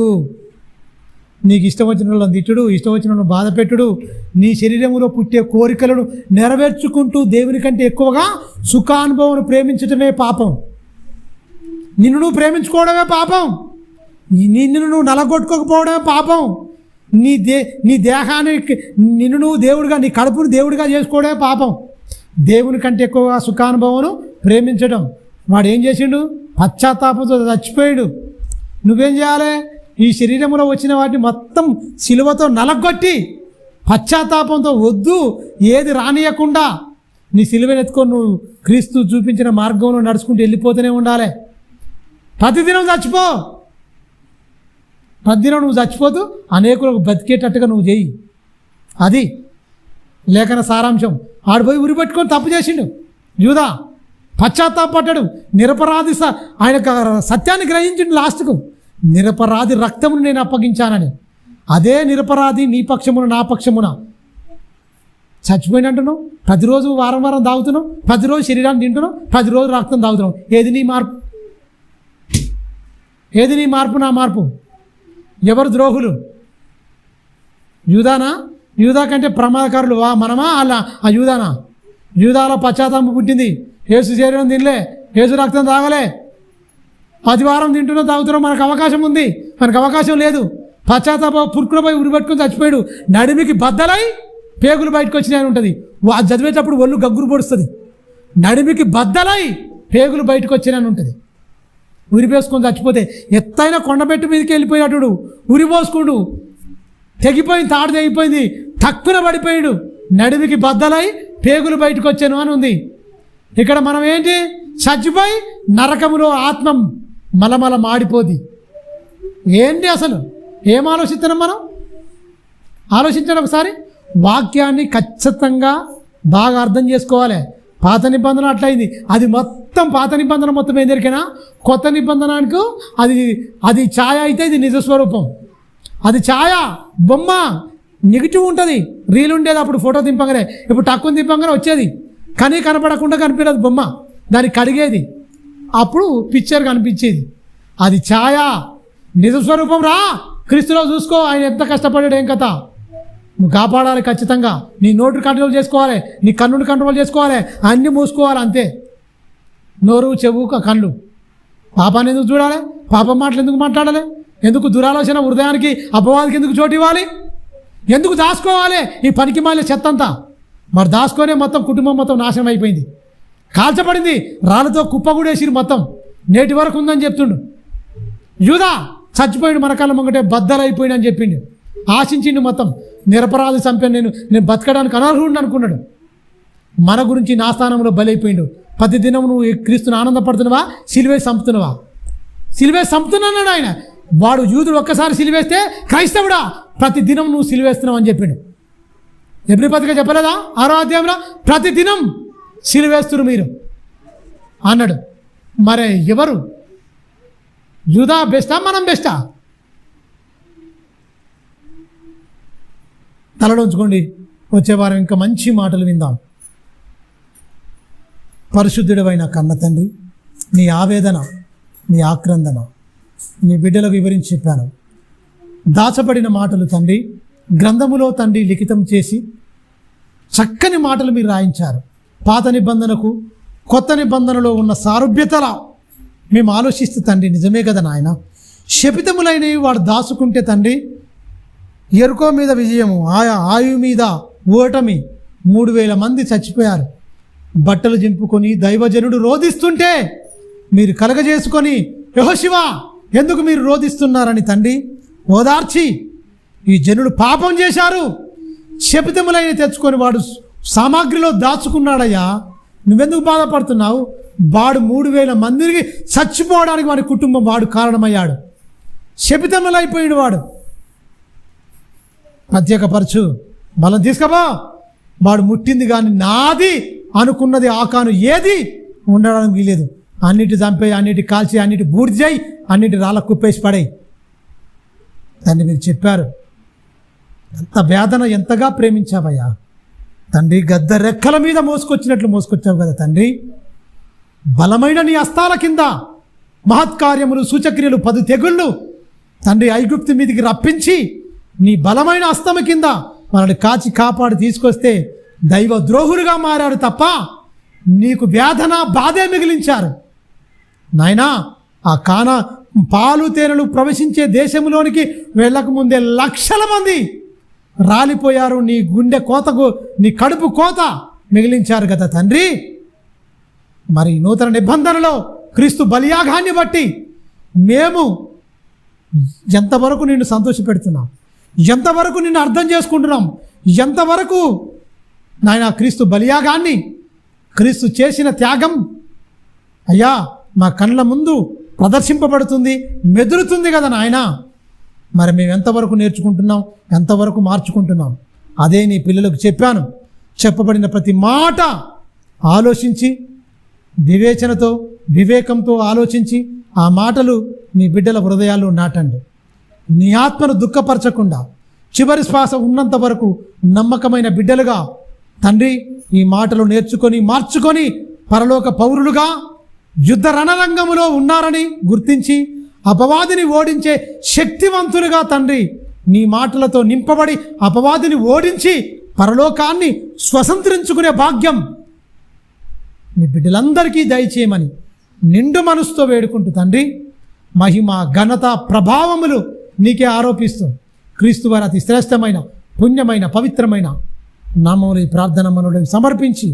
నీకు ఇష్టం వచ్చిన వాళ్ళని తిట్టుడు, ఇష్టం వచ్చిన వాళ్ళని బాధ పెట్టుడు, నీ శరీరంలో పుట్టే కోరికలను నెరవేర్చుకుంటూ దేవుని కంటే ఎక్కువగా సుఖానుభవం ప్రేమించటమే పాపం. నిన్ను నువ్వు ప్రేమించుకోవడమే పాపం. నిన్ను నువ్వు నలగొట్టుకోకపోవడమే పాపం. నీ దేహానికి నిన్ను నువ్వు దేవుడిగా, నీ కడుపును దేవుడిగా చేసుకోవడమే పాపం. దేవుని కంటే ఎక్కువగా సుఖానుభవం ప్రేమించడం. వాడు ఏం చేసిండు? పశ్చాత్తాపంతో చచ్చిపోయాడు. నువ్వేం చేయాలి? ఈ శరీరంలో వచ్చిన వాటిని మొత్తం సిలువతో నలగొట్టి పశ్చాత్తాపంతో వద్దు ఏది రానియకుండా నీ సిలువను ఎత్తుకొని నువ్వు క్రీస్తు చూపించిన మార్గంలో నడుచుకుంటూ వెళ్ళిపోతూనే ఉండాలి. ప్రతిదినం చచ్చిపో. ప్రతిదినం నువ్వు చచ్చిపోతూ అనేకులకు బతికేటట్టుగా నువ్వు చేయి. అది లేఖన సారాంశం. ఆడిపోయి ఉరి పెట్టుకొని తప్పు చేసిండు యూదా, పశ్చాత్తాపడ్డాడు. నిరపరాధి ఆయన సత్యాన్ని గ్రహించిండు లాస్ట్కు. నిరపరాధి రక్తమును నేను అప్పగించానని. అదే నిరపరాధి నీ పక్షమున నా పక్షమున చచ్చిపోయినట్టున్నావు. ప్రతిరోజు వారం తాగుతున్నావు, ప్రతిరోజు శరీరాన్ని తింటున్నావు, ప్రతిరోజు రక్తం తాగుతున్నావు. ఏది నీ మార్పు? ఏది నీ మార్పు? నా మార్పు. ఎవరు ద్రోహులు? యూదానా? యూదా కంటే ప్రమాదకారులు మనమా? అలా ఆ యూదానా? యూదాలో పశ్చాత్తాపం పుట్టింది. యేసు శరీరం తినలే, యేసు రక్తం తాగలే, ఆదివారం తింటున్నా తాగుతున్నాం. మనకు అవకాశం ఉంది, మనకు అవకాశం లేదు. పశ్చాత్తాప పురుకులపై ఉరిపెట్టుకొని చచ్చిపోయాడు. నడిమికి బద్దలై పేగులు బయటకు వచ్చినాయని ఉంటుంది. చదివేటప్పుడు ఒళ్ళు గగ్గురు పొడుస్తుంది. నడిమికి బద్దలై పేగులు బయటకు వచ్చినాయని ఉంటుంది. ఉరిపోసుకొని చచ్చిపోతే ఎత్తైన కొండబెట్టు మీదకి వెళ్ళిపోయాడు. ఉరిపోసుకుండు తెగిపోయింది, తాడు తెగిపోయింది, తక్కువ పడిపోయాడు. నడిమికి బద్దలై పేగులు బయటకు వచ్చాను అని ఉంది. ఇక్కడ మనం ఏంటి? చచ్చిపోయి నరకములో ఆత్మ మలమల మాడిపోది. ఏంటి అసలు? ఏం ఆలోచిస్తున్నాం మనం? ఆలోచించండి ఒకసారి. వాక్యాన్ని ఖచ్చితంగా బాగా అర్థం చేసుకోవాలి. పాత నిబంధన అట్లయింది, అది మొత్తం పాత నిబంధన మొత్తం ఏం దొరికినా కొత్త నిబంధనకు అది ఛాయ అయితే ఇది నిజస్వరూపం. అది ఛాయ, బొమ్మ, నెగిటివ్ ఉంటుంది. రీల్ ఉండేది అప్పుడు, ఫోటో దింపగానే. ఇప్పుడు టక్కుని దింపగానే వచ్చేది, కానీ కనపడకుండా కనిపించదు బొమ్మ. దాన్ని కడిగేది, అప్పుడు పిక్చర్ కనిపించేది. అది ఛాయ. నిజస్వరూపం రా, క్రీస్తులో చూసుకో. ఆయన ఎంత కష్టపడ్డాడు, ఏం కథ. నువ్వు కాపాడాలి ఖచ్చితంగా. నీ నోటు కంట్రోల్ చేసుకోవాలి, నీ కన్నుని కంట్రోల్ చేసుకోవాలి, అన్నీ మూసుకోవాలి అంతే. నోరు, చెవు, కళ్ళు. పాపాన్ని ఎందుకు చూడాలి? పాపం మాటలు ఎందుకు మాట్లాడాలి? ఎందుకు దురాలోచన హృదయానికి అపవాదికి ఎందుకు చోటు ఇవ్వాలి? ఎందుకు దాచుకోవాలి ఈ పనికి మాలిన చెత్తంతా? మరి దాచుకొనే మొత్తం కుటుంబం మొత్తం నాశనం అయిపోయింది, కాల్చబడింది, రాళ్ళతో కుప్పగూడేసిరు మొత్తం. నేటి వరకు ఉందని చెప్తుండు. యూదా చచ్చిపోయిండు, మన కళ్ళ ముంగటే బద్దలైపోయిండు అని చెప్పిండు. ఆశించిండు మొత్తం, నిరపరాధి చంపాను నేను బతకడానికి అనర్హుడిని అనుకున్నాడు. మన గురించి నా స్థానంలో బలైపోయిండు. ప్రతి దినం నువ్వు క్రీస్తుని ఆనందపడుతున్నావా, సిలువేసి చంపుతున్నావా? సిలువేసి చంపుతున్నాడు ఆయన. వాడు యూదుడు ఒక్కసారి సిలువేస్తే క్రైస్తవుడా ప్రతి దినం నువ్వు సిలువేస్తున్నావు అని చెప్పిండు. ఎబ్రీ పత్రిక చెప్పలేదా 6వ అధ్యాయంలో? ప్రతి దినం సిలువేస్తున్నారు మీరు అన్నాడు. మరి ఎవరు, యూదా బెస్టా మనం బెస్టా? తలలోంచుకోండి. వచ్చే వారం ఇంకా మంచి మాటలు విందాం. పరిశుద్ధుడైన కన్న తండ్రి, నీ ఆవేదన, నీ ఆక్రందన నీ బిడ్డలకు వివరించి చెప్పాను. దాచబడిన మాటలు తండ్రి గ్రంథములో తండ్రి లిఖితం చేసి చక్కని మాటలు మీరు రాయించారు. పాత నిబంధనకు కొత్త నిబంధనలో ఉన్న సారూప్యతల మేము ఆలోచిస్తూ తండ్రి, నిజమే కదా నాయన, శపితములైనవి వాడు దాచుకుంటే తండ్రి ఎరుకో మీద విజయము, ఆయు మీద ఓటమి, 3000 మంది చచ్చిపోయారు. బట్టలు జింపుకొని దైవజనుడు రోధిస్తుంటే మీరు కలగజేసుకొని యెహోషువ ఎందుకు మీరు రోధిస్తున్నారని తండ్రి ఓదార్చి, ఈ జనుడు పాపం చేశారు, శపితములైన తెచ్చుకొని వాడు సామాగ్రిలో దాచుకున్నాడయ్యా, నువ్వెందుకు బాధపడుతున్నావు? వాడు 3000 మందికి చచ్చిపోవడానికి వాడి కుటుంబం వాడు కారణమయ్యాడు. శపితములైపోయిన వాడు. ప్రత్యేకపరచు, బలం తీసుకపో. వాడు ముట్టింది కానీ నాది అనుకున్నది ఆకాను ఏది ఉండడానికి వీలేదు. అన్నిటి చంపేయి, అన్నిటి కాల్చి, అన్నిటి బూడిద చేయి, అన్నిటి రాళ్ళ కుప్పేసి పడేయి. తండ్రి మీరు చెప్పారు, ఎంత వేదన, ఎంతగా ప్రేమించావయ్యా తండ్రి. గద్ద రెక్కల మీద మోసుకొచ్చినట్లు మోసుకొచ్చావు కదా తండ్రి. బలమైన నీ హస్తాల కింద మహత్కార్యములు, సూచక్రియలు, 10 తెగుళ్ళు తండ్రి ఐగుప్తు మీదికి రప్పించి నీ బలమైన హస్తము కింద మనల్ని కాచి కాపాడి తీసుకొస్తే దైవ ద్రోహులుగా మారాడు తప్ప నీకు వేదన బాధే మిగిలించారు నాయనా. ఆ కానా పాలు తేనెలు ప్రవేశించే దేశంలోనికి వెళ్ళకముందే లక్షల మంది రాలిపోయారు. నీ గుండె కోతకు, నీ కడుపు కోత మిగిలించారు కదా తండ్రి. మరి నూతన నిబంధనలో క్రీస్తు బలియాగాన్ని బట్టి మేము ఎంతవరకు నిన్ను సంతోషపెడుతున్నాం, ఎంతవరకు నిన్ను అర్థం చేసుకుంటున్నాం, ఎంతవరకు నాయన క్రీస్తు బలియాగాన్ని, క్రీస్తు చేసిన త్యాగం అయ్యా మా కళ్ళ ముందు ప్రదర్శింపబడుతుంది, మెదులుతుంది కదా నాయన. మరి మేము ఎంతవరకు నేర్చుకుంటున్నాం, ఎంతవరకు మార్చుకుంటున్నాం? అదే నీ పిల్లలకు చెప్పాను. చెప్పబడిన ప్రతి మాట ఆలోచించి, వివేచనతో, వివేకంతో ఆలోచించి ఆ మాటలు మీ బిడ్డల హృదయాల్లో నాటండి. నీ ఆత్మను దుఃఖపరచకుండా చివరి శ్వాస ఉన్నంత వరకు నమ్మకమైన బిడ్డలుగా తండ్రి ఈ మాటలు నేర్చుకొని మార్చుకొని పరలోక పౌరులుగా యుద్ధ రణరంగములో ఉన్నారని గుర్తించి అపవాదిని ఓడించే శక్తివంతులుగా తండ్రి నీ మాటలతో నింపబడి అపవాదిని ఓడించి పరలోకాన్ని స్వతంత్రించుకునే భాగ్యం నీ బిడ్డలందరికీ దయచేయమని నిండు మనసుతో వేడుకుంటూ తండ్రి, మహిమ, ఘనత, ప్రభావములు నీకే ఆరోపిస్తూ క్రీస్తు వారి అతి శ్రేష్టమైన, పుణ్యమైన, పవిత్రమైన నామములో ఈ ప్రార్థన మనలో సమర్పించి